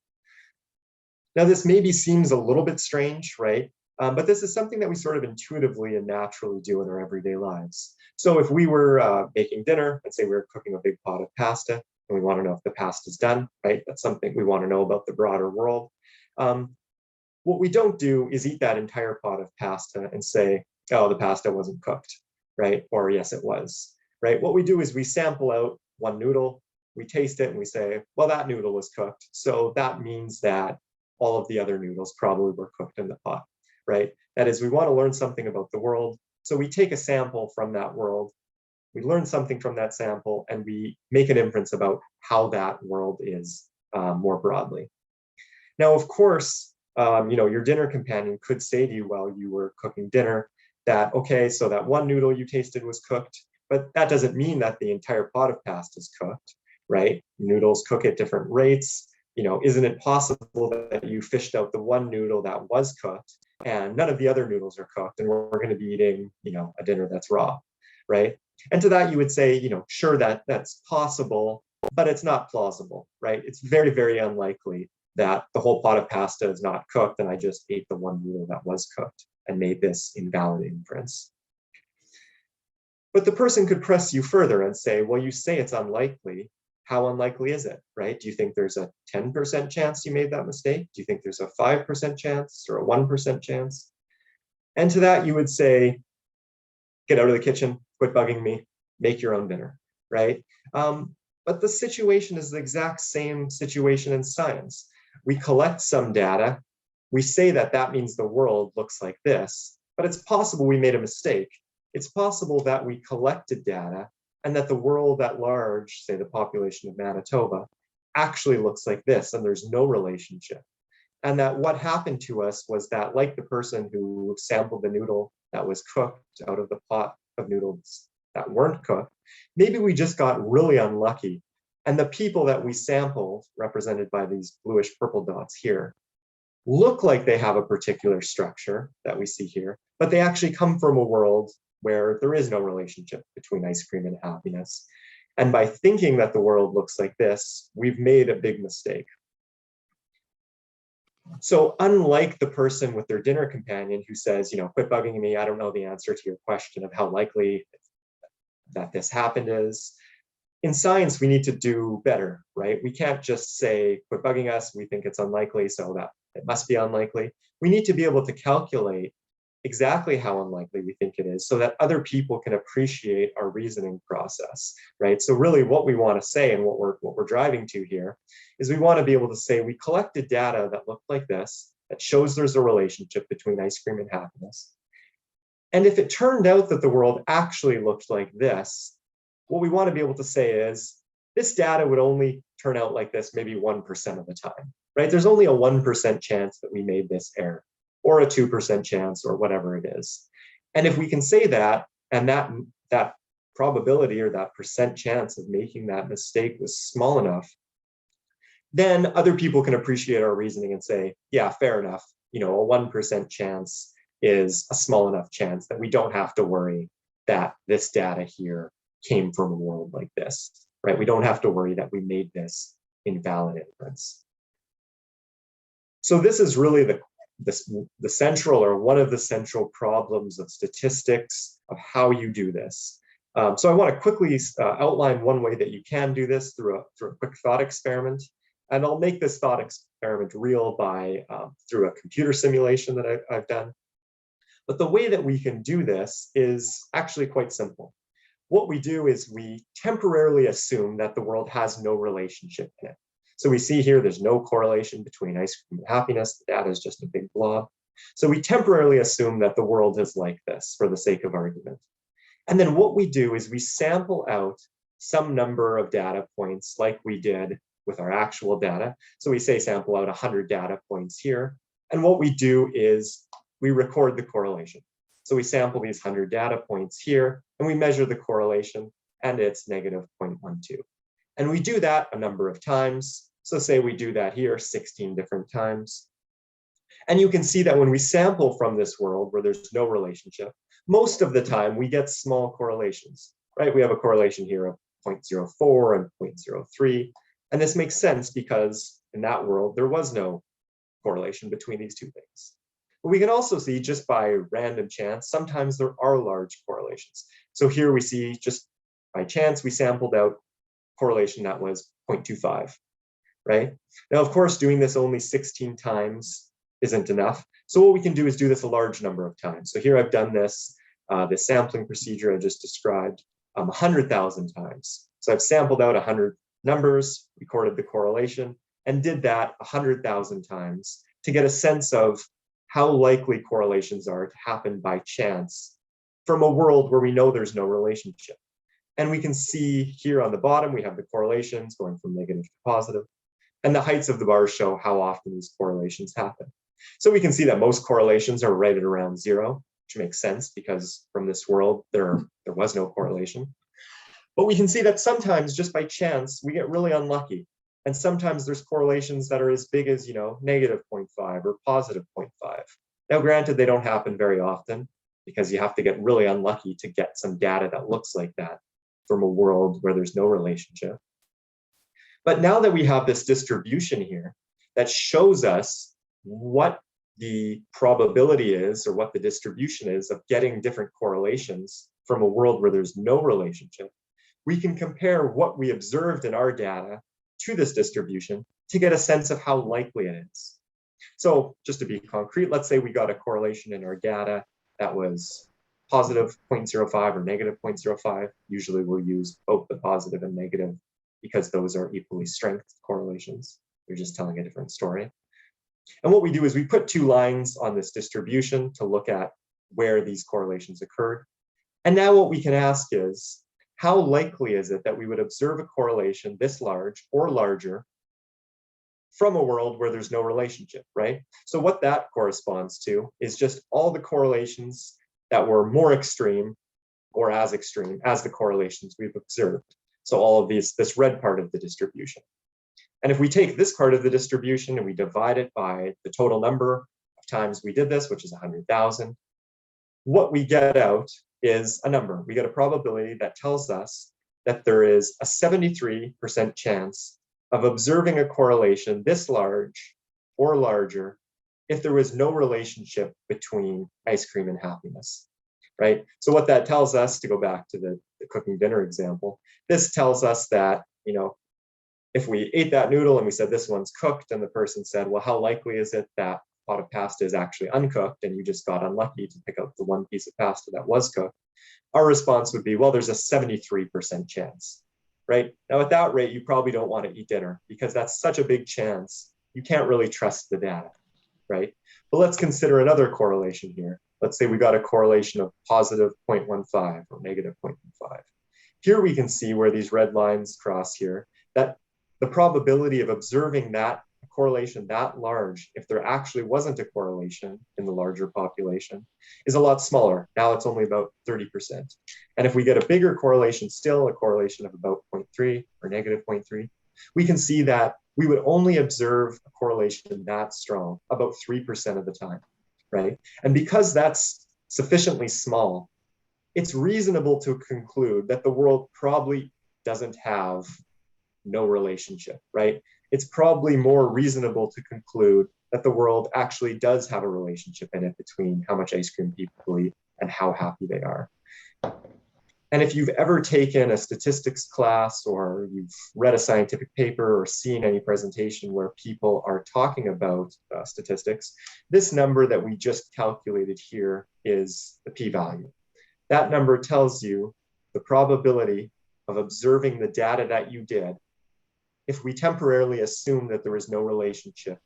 Now, this maybe seems a little bit strange, right? But this is something that we sort of intuitively and naturally do in our everyday lives. So if we were making dinner, let's say we were cooking a big pot of pasta, and we want to know if the pasta's done, right? That's something we want to know about the broader world. What we don't do is eat that entire pot of pasta and say, oh, the pasta wasn't cooked, right? Or yes, it was, right? What we do is we sample out one noodle, we taste it, and we say, well, that noodle was cooked. So that means that all of the other noodles probably were cooked in the pot, right? That is, we want to learn something about the world. So we take a sample from that world, we learn something from that sample, and we make an inference about how that world is more broadly. Now, of course, your dinner companion could say to you while you were cooking dinner that, okay, so that one noodle you tasted was cooked, but that doesn't mean that the entire pot of pasta is cooked, right? Noodles cook at different rates. Isn't it possible that you fished out the one noodle that was cooked and none of the other noodles are cooked, and we're going to be eating, a dinner that's raw, right? And to that you would say, sure, that's possible, but it's not plausible, right? It's very, very unlikely that the whole pot of pasta is not cooked and I just ate the one noodle that was cooked and made this invalid inference. But the person could press you further and say, well, you say it's unlikely. How unlikely is it, right? Do you think there's a 10% chance you made that mistake? Do you think there's a 5% chance or a 1% chance? And to that you would say, get out of the kitchen, quit bugging me, make your own dinner, right? But the situation is the exact same situation in science. We collect some data, we say that that means the world looks like this, but it's possible we made a mistake. It's possible that we collected data and that the world at large, say the population of Manitoba, actually looks like this and there's no relationship. And that what happened to us was that, like the person who sampled the noodle that was cooked out of the pot of noodles that weren't cooked, maybe we just got really unlucky. And the people that we sampled, represented by these bluish purple dots here, look like they have a particular structure that we see here, but they actually come from a world where there is no relationship between ice cream and happiness. And by thinking that the world looks like this, we've made a big mistake. So unlike the person with their dinner companion who says, quit bugging me, I don't know the answer to your question of how likely that this happened is, in science, we need to do better, right? We can't just say, quit bugging us, we think it's unlikely, so that it must be unlikely. We need to be able to calculate exactly how unlikely we think it is so that other people can appreciate our reasoning process, right? So really what we want to say and what we're driving to here is we want to be able to say we collected data that looked like this, that shows there's a relationship between ice cream and happiness. And if it turned out that the world actually looked like this, what we want to be able to say is this data would only turn out like this maybe 1% of the time, right? There's only a 1% chance that we made this error, or a 2% chance, or whatever it is. And if we can say that, and that probability or that percent chance of making that mistake was small enough, then other people can appreciate our reasoning and say, yeah, fair enough. A 1% chance is a small enough chance that we don't have to worry that this data here came from a world like this, right? We don't have to worry that we made this invalid inference. So this is really the central, or one of the central problems of statistics, of how you do this. So I want to quickly outline one way that you can do this through a quick thought experiment. And I'll make this thought experiment real through a computer simulation that I've done. But the way that we can do this is actually quite simple. What we do is we temporarily assume that the world has no relationship in it. So we see here there's no correlation between ice cream and happiness. The data is just a big blob. So we temporarily assume that the world is like this for the sake of argument. And then what we do is we sample out some number of data points like we did with our actual data. So we say sample out 100 data points here. And what we do is we record the correlation. So we sample these 100 data points here, and we measure the correlation, and it's negative 0.12. And we do that a number of times. So say we do that here 16 different times. And you can see that when we sample from this world where there's no relationship, most of the time we get small correlations, right? We have a correlation here of 0.04 and 0.03. And this makes sense because in that world, there was no correlation between these two things. But we can also see just by random chance, sometimes there are large correlations. So here we see just by chance, we sampled out correlation that was 0.25, right? Now, of course, doing this only 16 times isn't enough. So what we can do is do this a large number of times. So here I've done this sampling procedure I just described 100,000 times. So I've sampled out 100 numbers, recorded the correlation, and did that 100,000 times to get a sense of how likely correlations are to happen by chance from a world where we know there's no relationship. And we can see here on the bottom, we have the correlations going from negative to positive. And the heights of the bars show how often these correlations happen. So we can see that most correlations are right at around 0, which makes sense because from this world, there was no correlation. But we can see that sometimes, just by chance, we get really unlucky. And sometimes there's correlations that are as big as, negative 0.5 or positive 0.5. Now, granted, they don't happen very often because you have to get really unlucky to get some data that looks like that from a world where there's no relationship. But now that we have this distribution here that shows us what the probability is or what the distribution is of getting different correlations from a world where there's no relationship, we can compare what we observed in our data to this distribution to get a sense of how likely it is. So just to be concrete, let's say we got a correlation in our data that was positive 0.05 or negative 0.05. Usually we'll use both the positive and negative because those are equally strength correlations. They're just telling a different story. And what we do is we put 2 lines on this distribution to look at where these correlations occurred. And now what we can ask is, how likely is it that we would observe a correlation this large or larger from a world where there's no relationship, right? So what that corresponds to is just all the correlations that were more extreme or as extreme as the correlations we've observed. So all of this red part of the distribution. And if we take this part of the distribution and we divide it by the total number of times we did this, which is 100,000, what we get out is a number. We get a probability that tells us that there is a 73% chance of observing a correlation this large or larger if there was no relationship between ice cream and happiness, right? So what that tells us, to go back to the cooking dinner example, this tells us that, if we ate that noodle and we said this one's cooked, and the person said, well, how likely is it that pot of pasta is actually uncooked, and you just got unlucky to pick up the one piece of pasta that was cooked, our response would be, well, there's a 73% chance, right? Now, at that rate, you probably don't want to eat dinner because that's such a big chance. You can't really trust the data, right? But let's consider another correlation here. Let's say we got a correlation of positive 0.15 or negative 0.15. Here we can see where these red lines cross here, that the probability of observing that correlation that large, if there actually wasn't a correlation in the larger population, is a lot smaller. Now it's only about 30%. And if we get a bigger correlation still, a correlation of about 0.3 or negative 0.3, we can see that we would only observe a correlation that strong about 3% of the time, right? And because that's sufficiently small, it's reasonable to conclude that the world probably doesn't have no relationship, right? It's probably more reasonable to conclude that the world actually does have a relationship in it between how much ice cream people eat and how happy they are. And if you've ever taken a statistics class or you've read a scientific paper or seen any presentation where people are talking about statistics, this number that we just calculated here is the p-value. That number tells you the probability of observing the data that you did if we temporarily assume that there is no relationship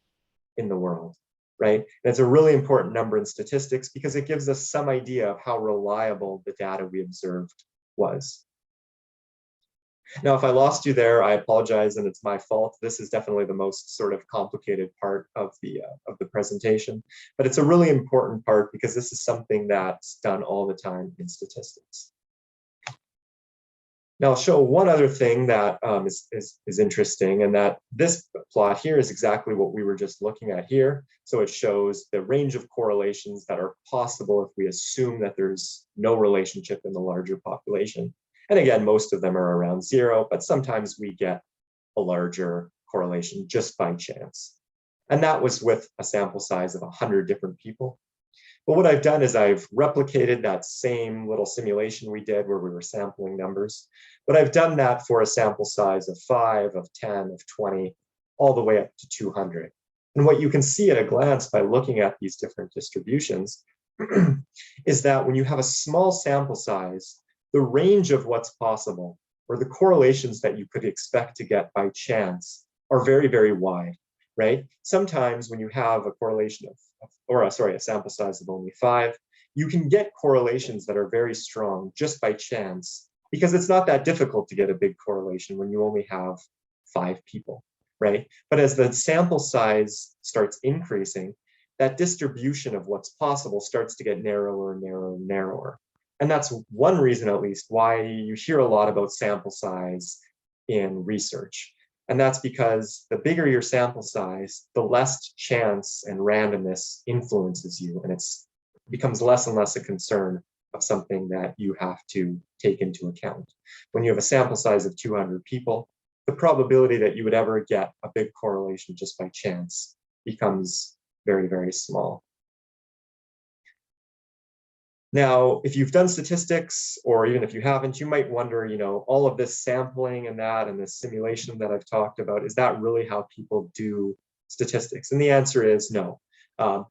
in the world, right? And it's a really important number in statistics because it gives us some idea of how reliable the data we observed was. Now, if I lost you there, I apologize, and it's my fault. This is definitely the most sort of complicated part of the presentation, but it's a really important part because this is something that's done all the time in statistics. Now, I'll show one other thing that is interesting, and that this plot here is exactly what we were just looking at here. So it shows the range of correlations that are possible if we assume that there's no relationship in the larger population. And again, most of them are around 0, but sometimes we get a larger correlation just by chance. And that was with a sample size of 100 different people. But what I've done is I've replicated that same little simulation we did where we were sampling numbers, but I've done that for a sample size of 5, of 10, of 20, all the way up to 200. And what you can see at a glance by looking at these different distributions is that when you have a small sample size, the range of what's possible, or the correlations that you could expect to get by chance, are very, very wide, right? Sometimes when you have a correlation a sample size of only 5, you can get correlations that are very strong just by chance, because it's not that difficult to get a big correlation when you only have 5 people, right? But as the sample size starts increasing, that distribution of what's possible starts to get narrower and narrower and narrower. And that's one reason, at least, why you hear a lot about sample size in research. And that's because the bigger your sample size, the less chance and randomness influences you. And it becomes less and less a concern of something that you have to take into account. When you have a sample size of 200 people, the probability that you would ever get a big correlation just by chance becomes very, very small. Now, if you've done statistics, or even if you haven't, you might wonder, all of this sampling and this simulation that I've talked about, is that really how people do statistics? And the answer is no.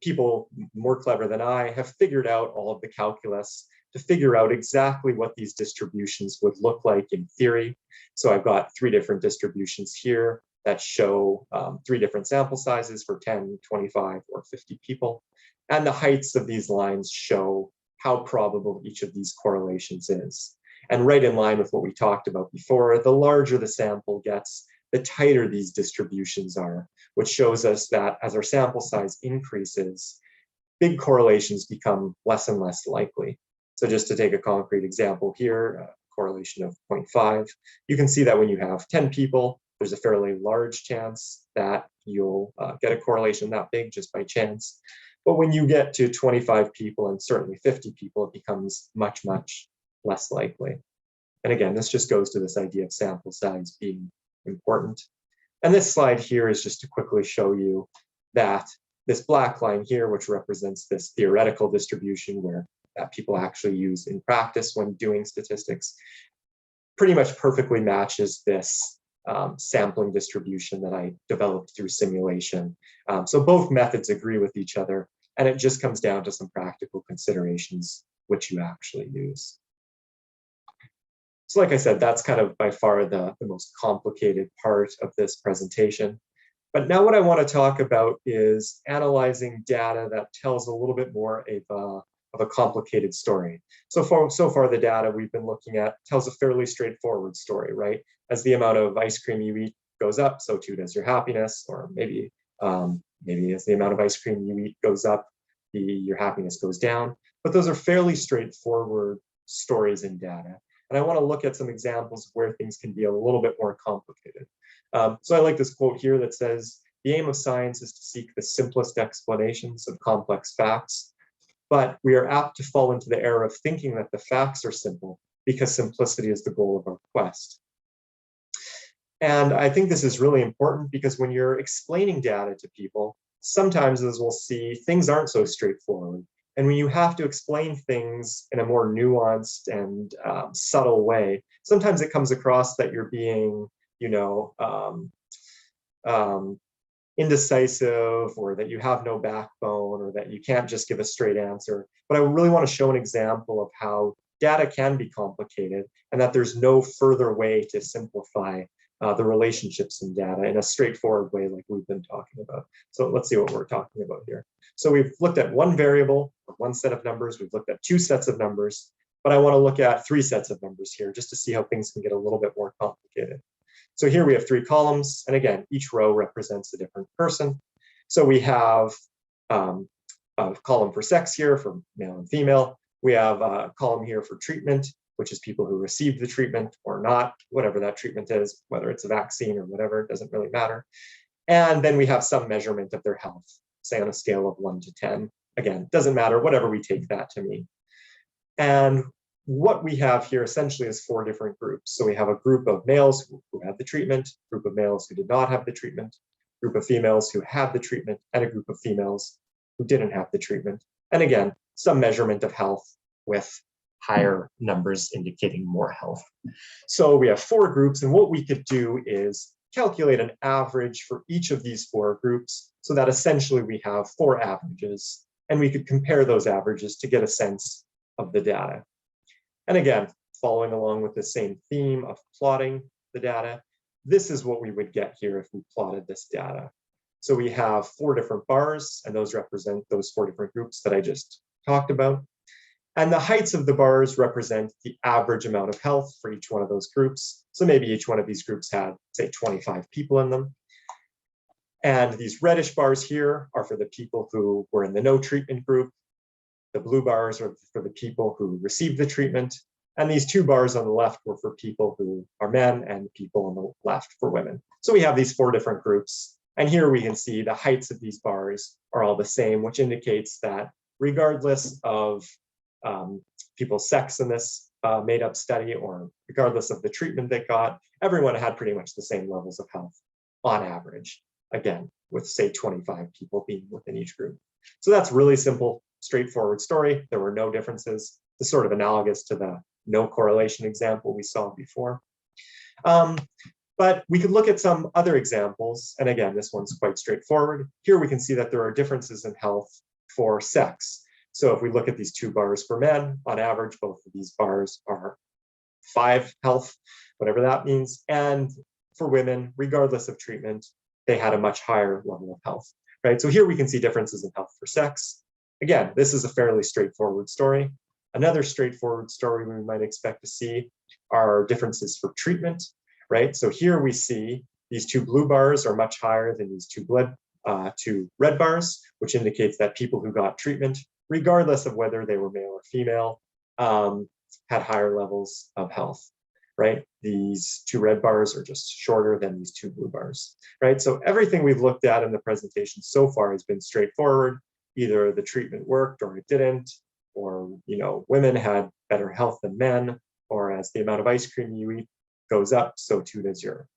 People more clever than I have figured out all of the calculus to figure out exactly what these distributions would look like in theory. So I've got 3 different distributions here that show 3 different sample sizes for 10, 25, or 50 people. And the heights of these lines show how probable each of these correlations is. And right in line with what we talked about before, the larger the sample gets, the tighter these distributions are, which shows us that as our sample size increases, big correlations become less and less likely. So just to take a concrete example here, a correlation of 0.5, you can see that when you have 10 people, there's a fairly large chance that you'll get a correlation that big just by chance. But when you get to 25 people and certainly 50 people, it becomes much, much less likely. And again, this just goes to this idea of sample size being important. And this slide here is just to quickly show you that this black line here, which represents this theoretical distribution that people actually use in practice when doing statistics, pretty much perfectly matches this sampling distribution that I developed through simulation. So both methods agree with each other, and it just comes down to some practical considerations which you actually use. So like I said, that's kind of by far the most complicated part of this presentation. But now what I want to talk about is analyzing data that tells a little bit more of a complicated story. So far, the data we've been looking at tells a fairly straightforward story, right? As the amount of ice cream you eat goes up, so too does your happiness, or maybe as the amount of ice cream you eat goes up, your happiness goes down. But those are fairly straightforward stories in data. And I want to look at some examples where things can be a little bit more complicated. So I like this quote here that says, "The aim of science is to seek the simplest explanations of complex facts, but we are apt to fall into the error of thinking that the facts are simple because simplicity is the goal of our quest." And I think this is really important because when you're explaining data to people, sometimes, as we'll see, things aren't so straightforward. And when you have to explain things in a more nuanced and subtle way, sometimes it comes across that you're being, indecisive, or that you have no backbone, or that you can't just give a straight answer. But I really want to show an example of how data can be complicated and that there's no further way to simplify the relationships in data in a straightforward way like we've been talking about. So let's see what we're talking about here. So we've looked at one variable, or one set of numbers. We've looked at 2 sets of numbers, but I want to look at 3 sets of numbers here just to see how things can get a little bit more complicated. So here we have 3 columns, and again, each row represents a different person. So we have a column for sex here, for male and female. We have a column here for treatment, which is people who received the treatment or not, whatever that treatment is, whether it's a vaccine or whatever, it doesn't really matter. And then we have some measurement of their health, say on a scale of 1 to 10. Again, doesn't matter, whatever we take that to mean. And what we have here essentially is 4 different groups. So we have a group of males who had the treatment, a group of males who did not have the treatment, a group of females who had the treatment, and a group of females who didn't have the treatment. And again, some measurement of health with higher numbers indicating more health. So we have 4 groups, and what we could do is calculate an average for each of these 4 groups so that essentially we have 4 averages, and we could compare those averages to get a sense of the data. And again, following along with the same theme of plotting the data, this is what we would get here if we plotted this data. So we have 4 different bars, and those represent those 4 different groups that I just talked about. And the heights of the bars represent the average amount of health for each one of those groups. So maybe each one of these groups had, say, 25 people in them. And these reddish bars here are for the people who were in the no treatment group. The blue bars are for the people who received the treatment. And these two bars on the left were for people who are men, and people on the left for women. So we have these 4 different groups. And here we can see the heights of these bars are all the same, which indicates that regardless of people's sex in this made-up study, or regardless of the treatment they got, everyone had pretty much the same levels of health on average. Again, with say 25 people being within each group. So that's really simple, straightforward story. There were no differences. It's sort of analogous to the no correlation example we saw before. But we could look at some other examples. And again, this one's quite straightforward. Here we can see that there are differences in health for sex. So if we look at these 2 bars for men, on average, both of these bars are 5 health, whatever that means. And for women, regardless of treatment, they had a much higher level of health, right? So here we can see differences in health for sex. Again, this is a fairly straightforward story. Another straightforward story we might expect to see are differences for treatment, right? So here we see these 2 blue bars are much higher than these 2 red bars, which indicates that people who got treatment, regardless of whether they were male or female, had higher levels of health, right? These 2 red bars are just shorter than these 2 blue bars, right? So everything we've looked at in the presentation so far has been straightforward. Either the treatment worked or it didn't, or women had better health than men, or as the amount of ice cream you eat goes up, so too does your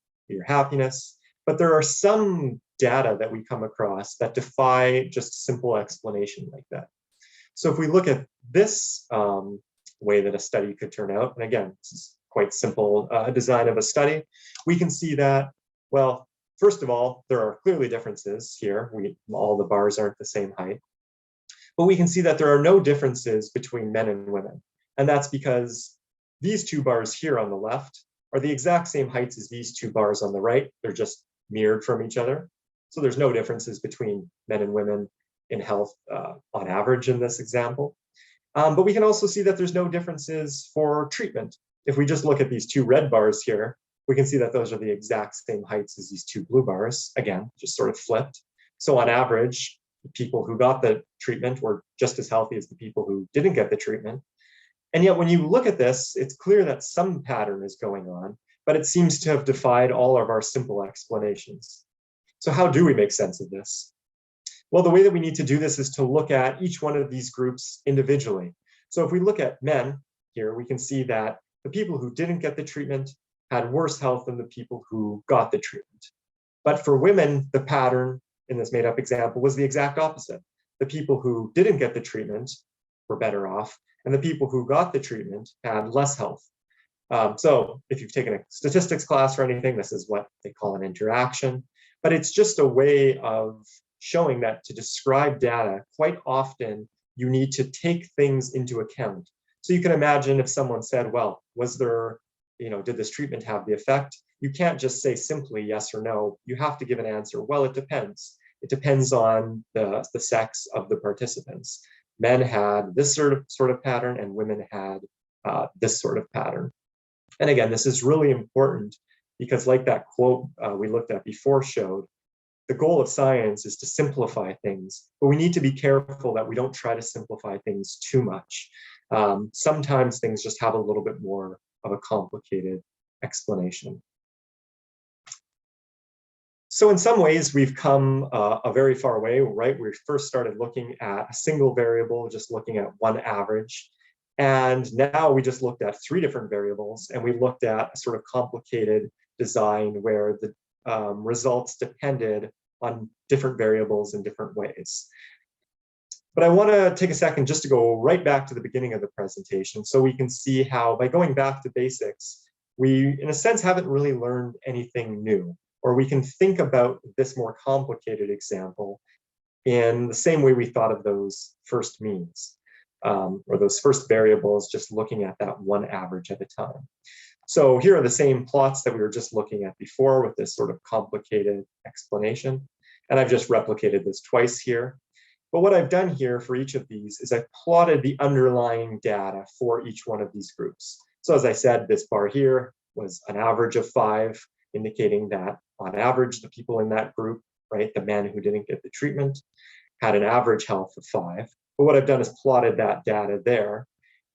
happiness. But there are some data that we come across that defy just simple explanation like that. So if we look at this way that a study could turn out, and again, this is quite simple design of a study, we can see that, well, first of all, there are clearly differences here. All the bars aren't the same height. But we can see that there are no differences between men and women. And that's because these 2 bars here on the left are the exact same heights as these 2 bars on the right. They're just mirrored from each other. So there's no differences between men and women in health on average in this example. But we can also see that there's no differences for treatment. If we just look at these 2 red bars here, we can see that those are the exact same heights as these 2 blue bars, again, just sort of flipped. So on average, the people who got the treatment were just as healthy as the people who didn't get the treatment. And yet when you look at this, it's clear that some pattern is going on, but it seems to have defied all of our simple explanations. So how do we make sense of this? Well, the way that we need to do this is to look at each one of these groups individually. So if we look at men here, we can see that the people who didn't get the treatment had worse health than the people who got the treatment. But for women, the pattern in this made-up example was the exact opposite. The people who didn't get the treatment were better off, and the people who got the treatment had less health. So if you've taken a statistics class or anything, this is what they call an interaction. But it's just a way of showing that to describe data, quite often you need to take things into account. So you can imagine if someone said, well, was there, did this treatment have the effect? You can't just say simply yes or no. You have to give an answer. Well, it depends. It depends on the sex of the participants. Men had this sort of pattern, and women had this sort of pattern. And again, this is really important because, like that quote we looked at before showed, the goal of science is to simplify things, but we need to be careful that we don't try to simplify things too much. Sometimes things just have a little bit more of a complicated explanation. So in some ways, we've come a very far way, right? We first started looking at a single variable, just looking at one average. And now we just looked at 3 different variables, and we looked at a sort of complicated design where the results depended on different variables in different ways. But I want to take a second just to go right back to the beginning of the presentation so we can see how, by going back to basics, we, in a sense, haven't really learned anything new. Or we can think about this more complicated example in the same way we thought of those first means, or those first variables, just looking at that one average at a time. So here are the same plots that we were just looking at before with this sort of complicated explanation. And I've just replicated this twice here. But what I've done here for each of these is I've plotted the underlying data for each one of these groups. So as I said, this bar here was an average of 5, indicating that on average, the people in that group, right, the men who didn't get the treatment, had an average health of 5. But what I've done is plotted that data there.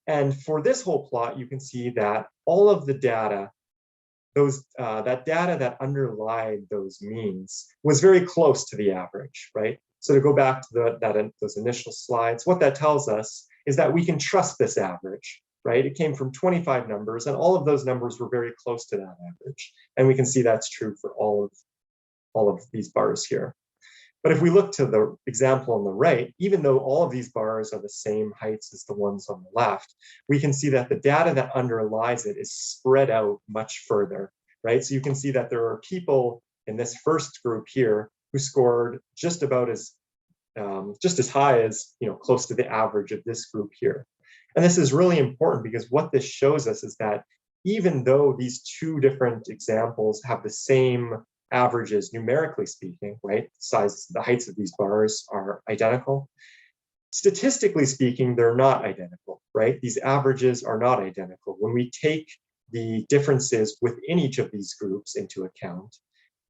And for this whole plot, you can see that all of the data, that data that underlied those means was very close to the average, right? So to go back to those initial slides, what that tells us is that we can trust this average, right? It came from 25 numbers, and all of those numbers were very close to that average. And we can see that's true for all of these bars here. But if we look to the example on the right, even though all of these bars are the same heights as the ones on the left, we can see that the data that underlies it is spread out much further, right? So you can see that there are people in this first group here who scored just as high as, close to the average of this group here. And this is really important because what this shows us is that even though these two different examples have the same averages, numerically speaking, right? The heights of these bars are identical. Statistically speaking, they're not identical, right? These averages are not identical. When we take the differences within each of these groups into account,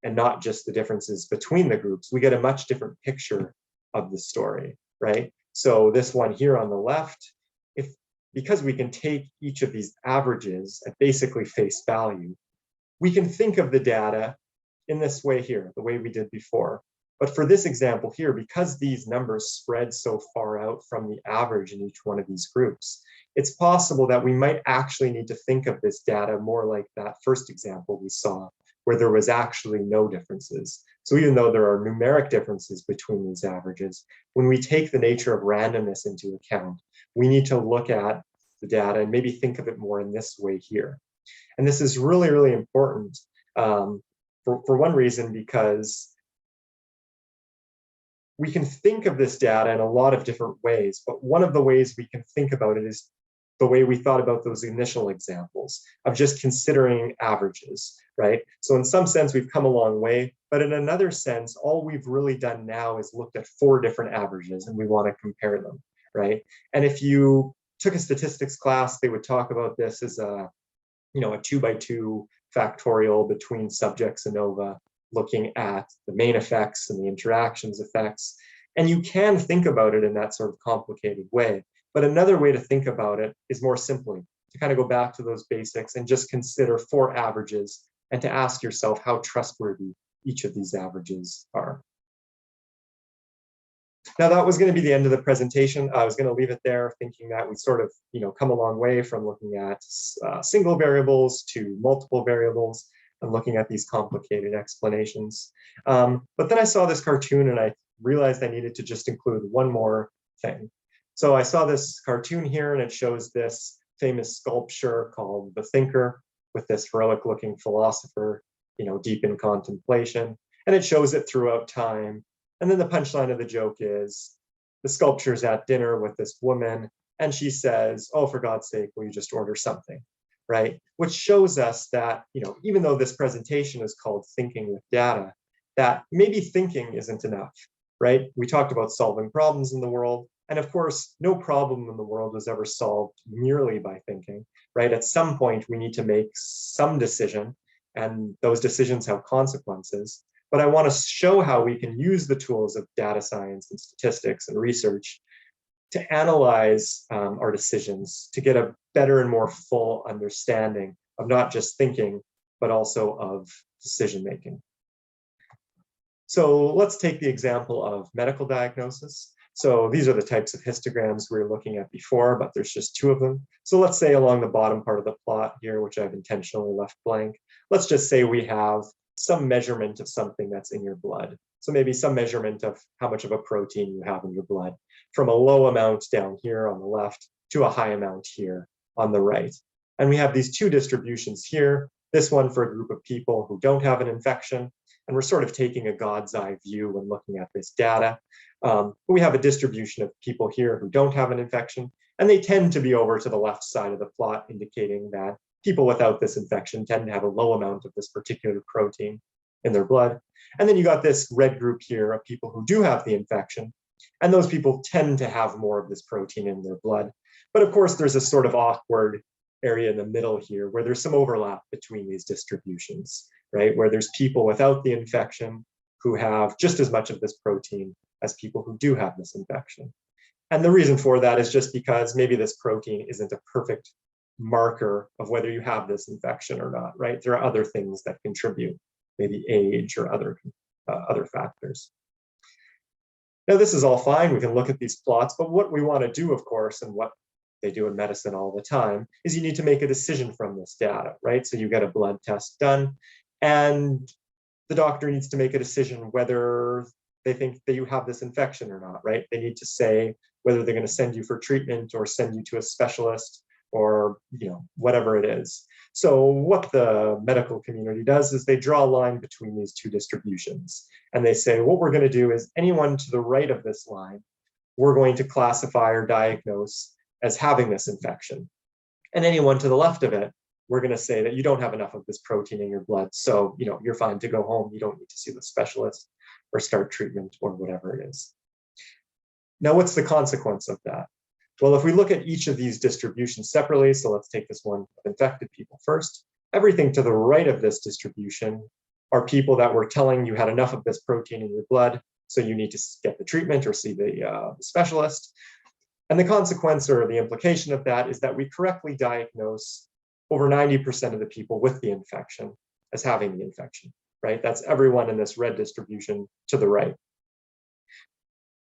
and not just the differences between the groups, we get a much different picture of the story, right? So this one here on the left, because we can take each of these averages at basically face value, we can think of the data in this way here, the way we did before. But for this example here, because these numbers spread so far out from the average in each one of these groups, it's possible that we might actually need to think of this data more like that first example we saw, where there was actually no differences. So even though there are numeric differences between these averages, when we take the nature of randomness into account, we need to look at the data and maybe think of it more in this way here. And this is really, really important for one reason, because we can think of this data in a lot of different ways, but one of the ways we can think about it is the way we thought about those initial examples of just considering averages, right? So in some sense, we've come a long way, but in another sense, all we've really done now is looked at 4 different averages and we want to compare them, right? And if you took a statistics class, they would talk about this as a 2x2 factorial between subjects ANOVA, looking at the main effects and the interactions effects. And you can think about it in that sort of complicated way. But another way to think about it is more simply to kind of go back to those basics and just consider 4 averages and to ask yourself how trustworthy each of these averages are. Now that was going to be the end of the presentation. I was going to leave it there thinking that we sort of, come a long way from looking at single variables to multiple variables and looking at these complicated explanations. But then I saw this cartoon and I realized I needed to just include one more thing. So I saw this cartoon here and it shows this famous sculpture called The Thinker with this heroic looking philosopher, deep in contemplation. And it shows it throughout time. And then the punchline of the joke is the sculpture's at dinner with this woman and she says, "Oh, for God's sake, will you just order something?" Right? Which shows us that, even though this presentation is called Thinking with Data, that maybe thinking isn't enough, right? We talked about solving problems in the world. And of course, no problem in the world was ever solved merely by thinking, right? At some point, we need to make some decision, and those decisions have consequences. But I want to show how we can use the tools of data science and statistics and research to analyze our decisions, to get a better and more full understanding of not just thinking, but also of decision making. So let's take the example of medical diagnosis. So these are the types of histograms we were looking at before, but there's just 2 of them. So let's say along the bottom part of the plot here, which I've intentionally left blank, let's just say we have some measurement of something that's in your blood. So maybe some measurement of how much of a protein you have in your blood, from a low amount down here on the left to a high amount here on the right. And we have these 2 distributions here, this one for a group of people who don't have an infection, and we're sort of taking a God's eye view when looking at this data. But we have a distribution of people here who don't have an infection, and they tend to be over to the left side of the plot, indicating that people without this infection tend to have a low amount of this particular protein in their blood. And then you got this red group here of people who do have the infection, And those people tend to have more of this protein in their blood. But of course, there's a sort of awkward area in the middle here where there's some overlap between these distributions, right? Where there's people without the infection who have just as much of this protein as people who do have this infection. And the reason for that is just because maybe this protein isn't a perfect marker of whether you have this infection or not, right? There are other things that contribute, maybe age or other factors. Now, this is all fine. We can look at these plots, but what we want to do, of course, and what they do in medicine all the time, is you need to make a decision from this data, right? So you get a blood test done, and the doctor needs to make a decision whether they think that you have this infection or not, right? They need to say whether they're going to send you for treatment or send you to a specialist or whatever it is. So what the medical community does is they draw a line between these two distributions. And they say, what we're going to do is anyone to the right of this line, we're going to classify or diagnose as having this infection. And anyone to the left of it, we're going to say that you don't have enough of this protein in your blood. So, you're fine to go home. You don't need to see the specialist or start treatment or whatever it is. Now, what's the consequence of that? Well, if we look at each of these distributions separately, so let's take this one of infected people first. Everything to the right of this distribution are people that were telling you had enough of this protein in your blood, so you need to get the treatment or see the specialist. And the consequence or the implication of that is that we correctly diagnose over 90% of the people with the infection as having the infection, right? That's everyone in this red distribution to the right.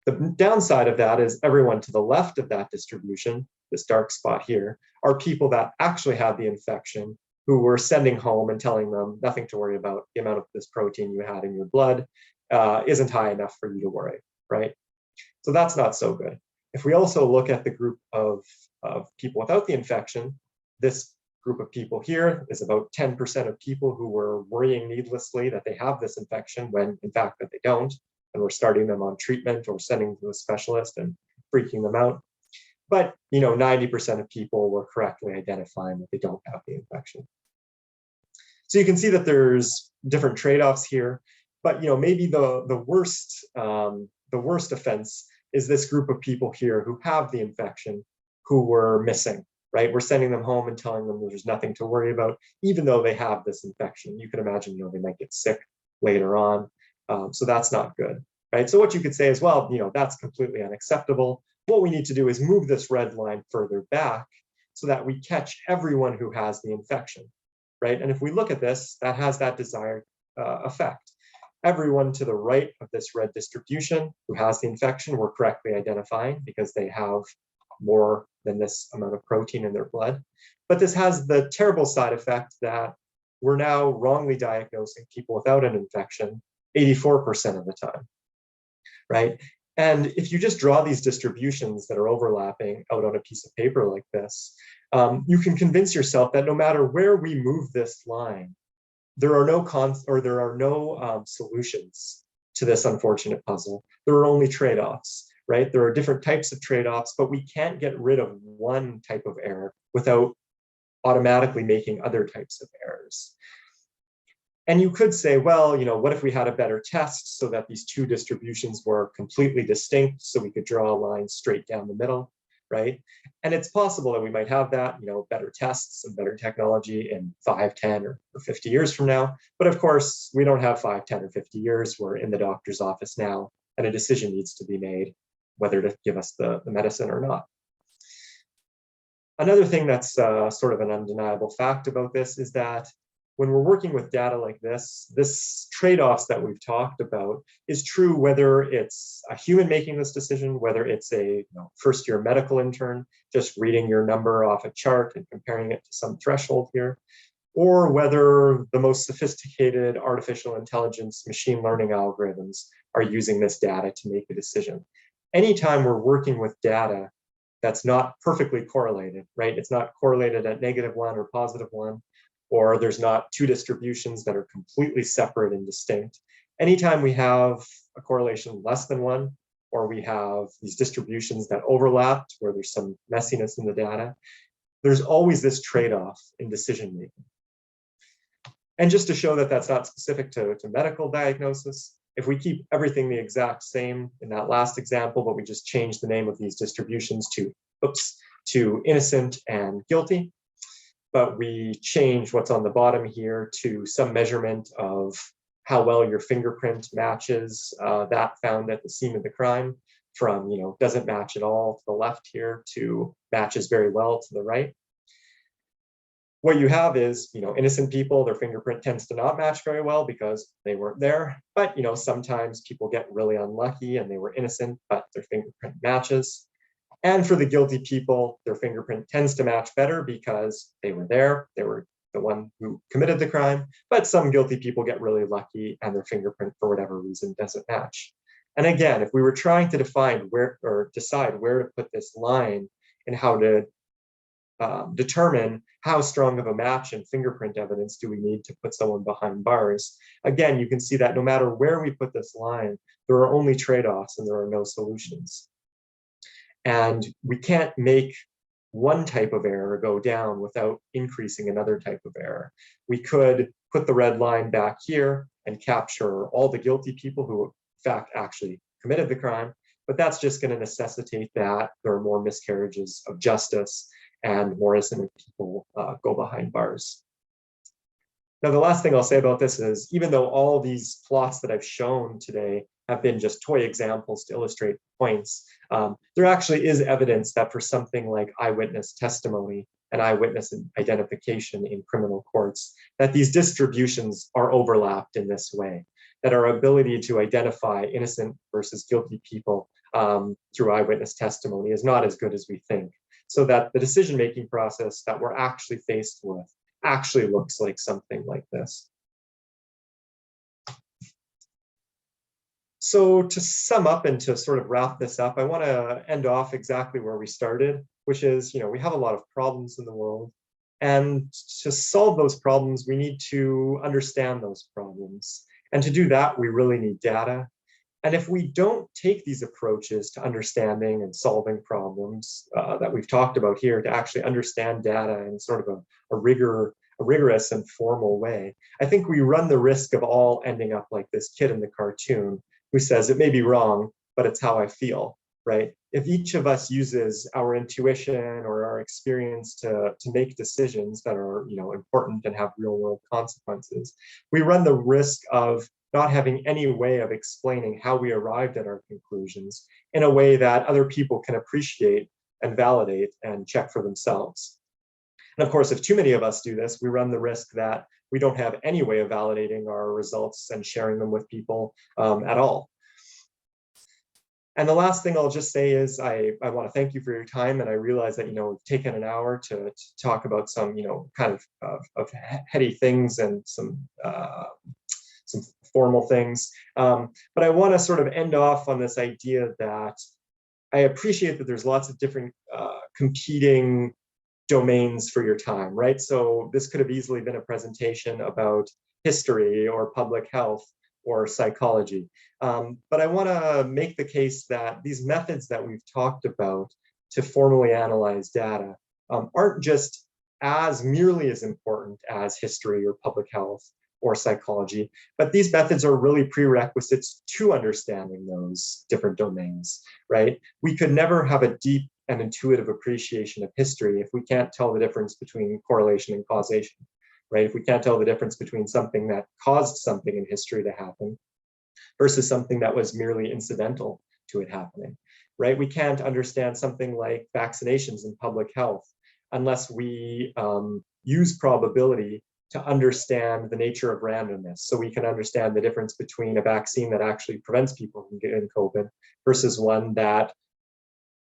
The downside of that is everyone to the left of that distribution, this dark spot here, are people that actually had the infection who were sending home and telling them nothing to worry about. The amount of this protein you had in your blood isn't high enough for you to worry, right? So that's not so good. If we also look at the group of people without the infection, this group of people here is about 10% of people who were worrying needlessly that they have this infection when in fact that they don't. And we're starting them on treatment or sending them to a specialist and freaking them out. But 90% of people were correctly identifying that they don't have the infection. So you can see that there's different trade-offs here, but maybe the worst offense is this group of people here who have the infection who were missing, right? We're sending them home and telling them there's nothing to worry about, even though they have this infection. You can imagine, they might get sick later on. So that's not good, right? So what you could say as well, that's completely unacceptable. What we need to do is move this red line further back so that we catch everyone who has the infection, right? And if we look at this, that has that desired effect. Everyone to the right of this red distribution who has the infection, we're correctly identifying because they have more than this amount of protein in their blood. But this has the terrible side effect that we're now wrongly diagnosing people without an infection 84% of the time, right? And if you just draw these distributions that are overlapping out on a piece of paper like this, you can convince yourself that no matter where we move this line, there are no solutions to this unfortunate puzzle. There are only trade-offs, right? There are different types of trade-offs, but we can't get rid of one type of error without automatically making other types of errors. And you could say, well, what if we had a better test so that these two distributions were completely distinct so we could draw a line straight down the middle, right? And it's possible that we might have that, better tests and better technology in 5, 10, or 50 years from now. But of course, we don't have 5, 10, or 50 years. We're in the doctor's office now, and a decision needs to be made whether to give us the medicine or not. Another thing that's sort of an undeniable fact about this is that when we're working with data like this trade-offs that we've talked about is true whether it's a human making this decision, whether it's a first-year medical intern just reading your number off a chart and comparing it to some threshold here, or whether the most sophisticated artificial intelligence machine learning algorithms are using this data to make a decision. Anytime we're working with data that's not perfectly correlated, right? It's not correlated at -1 or +1, or there's not two distributions that are completely separate and distinct. Anytime we have a correlation less than 1, or we have these distributions that overlap where there's some messiness in the data, there's always this trade-off in decision-making. And just to show that that's not specific to medical diagnosis, If we keep everything the exact same in that last example, but we just change the name of these distributions to innocent and guilty, but we change what's on the bottom here to some measurement of how well your fingerprint matches that found at the scene of the crime, from doesn't match at all to the left here to matches very well to the right. What you have is, innocent people, their fingerprint tends to not match very well because they weren't there. But, sometimes people get really unlucky and they were innocent, but their fingerprint matches. And for the guilty people, their fingerprint tends to match better because they were there. They were the one who committed the crime. But some guilty people get really lucky and their fingerprint, for whatever reason, doesn't match. And again, if we were trying to define decide where to put this line and how to determine how strong of a match in fingerprint evidence do we need to put someone behind bars. Again, you can see that no matter where we put this line, there are only trade-offs and there are no solutions. And we can't make one type of error go down without increasing another type of error. We could put the red line back here and capture all the guilty people who, in fact, actually committed the crime, but that's just going to necessitate that there are more miscarriages of justice and more innocent people go behind bars. Now, the last thing I'll say about this is, even though all these plots that I've shown today have been just toy examples to illustrate points, there actually is evidence that for something like eyewitness testimony and eyewitness identification in criminal courts, that these distributions are overlapped in this way, that our ability to identify innocent versus guilty people through eyewitness testimony is not as good as we think. So that the decision-making process that we're actually faced with actually looks like something like this. So to sum up and to sort of wrap this up, I want to end off exactly where we started, which is, we have a lot of problems in the world. And to solve those problems, we need to understand those problems. And to do that, we really need data. And if we don't take these approaches to understanding and solving problems that we've talked about here to actually understand data in sort of a rigorous and formal way, I think we run the risk of all ending up like this kid in the cartoon who says, it may be wrong, but it's how I feel, right? If each of us uses our intuition or our experience to make decisions that are important and have real world consequences, we run the risk of not having any way of explaining how we arrived at our conclusions in a way that other people can appreciate and validate and check for themselves. And of course, if too many of us do this, we run the risk that we don't have any way of validating our results and sharing them with people at all. And the last thing I'll just say is I want to thank you for your time. And I realize that, we've taken an hour to talk about some, kind of heady things and some formal things. But I want to sort of end off on this idea that I appreciate that there's lots of different competing domains for your time, right? So this could have easily been a presentation about history or public health or psychology. But I want to make the case that these methods that we've talked about to formally analyze data aren't just merely as important as history or public health or psychology, but these methods are really prerequisites to understanding those different domains, right? We could never have a deep and intuitive appreciation of history if we can't tell the difference between correlation and causation, right? If we can't tell the difference between something that caused something in history to happen versus something that was merely incidental to it happening, right? We can't understand something like vaccinations in public health unless we use probability to understand the nature of randomness. So we can understand the difference between a vaccine that actually prevents people from getting COVID versus one that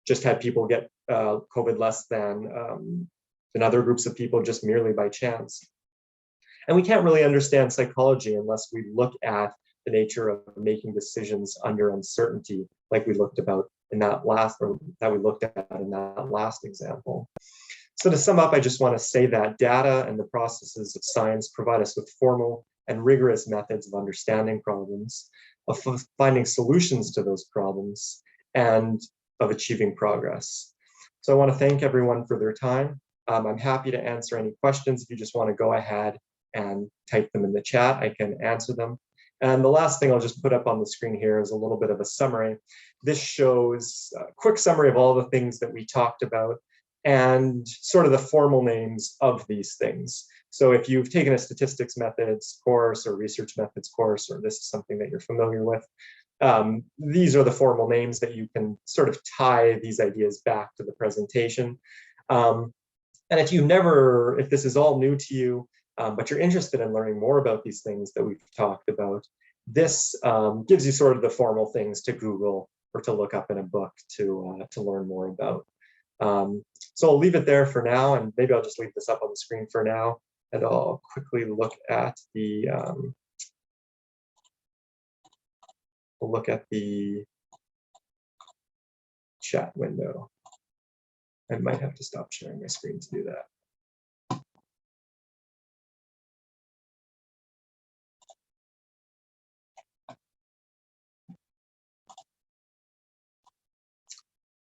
just had people get COVID less than other groups of people just merely by chance. And we can't really understand psychology unless we look at the nature of making decisions under uncertainty, like we looked at in that last example. So to sum up, I just want to say that data and the processes of science provide us with formal and rigorous methods of understanding problems, of finding solutions to those problems, and of achieving progress. So I want to thank everyone for their time. I'm happy to answer any questions. If you just want to go ahead and type them in the chat, I can answer them. And the last thing I'll just put up on the screen here is a little bit of a summary. This shows a quick summary of all the things that we talked about and sort of the formal names of these things. So if you've taken a statistics methods course or research methods course, or this is something that you're familiar with, these are the formal names that you can sort of tie these ideas back to the presentation. And if this is all new to you, but you're interested in learning more about these things that we've talked about, this gives you sort of the formal things to Google or to look up in a book to learn more about. So I'll leave it there for now, and maybe I'll just leave this up on the screen for now, and I'll quickly look at the chat window. I might have to stop sharing my screen to do that.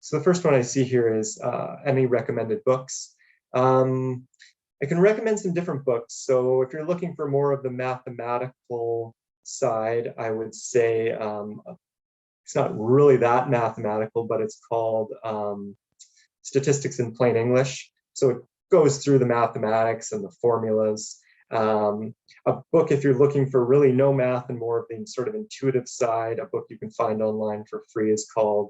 So the first one I see here is any recommended books. I can recommend some different books. So if you're looking for more of the mathematical side, I would say it's not really that mathematical, but it's called Statistics in Plain English. So it goes through the mathematics and the formulas. A book, if you're looking for really no math and more of the sort of intuitive side, a book you can find online for free is called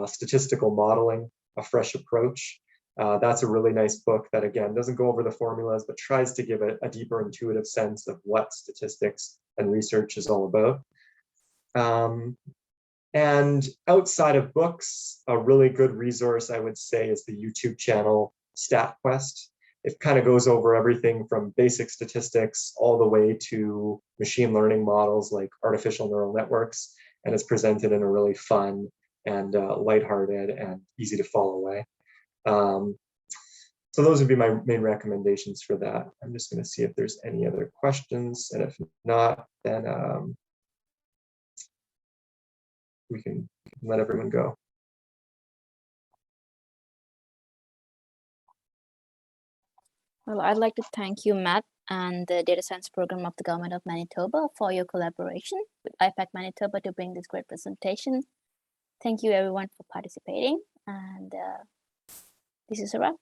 Statistical Modeling, A Fresh Approach. That's a really nice book that, again, doesn't go over the formulas, but tries to give a deeper intuitive sense of what statistics and research is all about. And outside of books, a really good resource, I would say, is the YouTube channel StatQuest. It kind of goes over everything from basic statistics all the way to machine learning models like artificial neural networks, and it's presented in a really fun and lighthearted and easy to follow way. So those would be my main recommendations for that. I'm just going to see if there's any other questions, and if not, then we can let everyone go. Well, I'd like to thank you, Matt, and the Data Science Program of the Government of Manitoba for your collaboration with IPAC Manitoba to bring this great presentation. Thank you, everyone, for participating, and this is a wrap.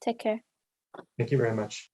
Take care. Thank you very much.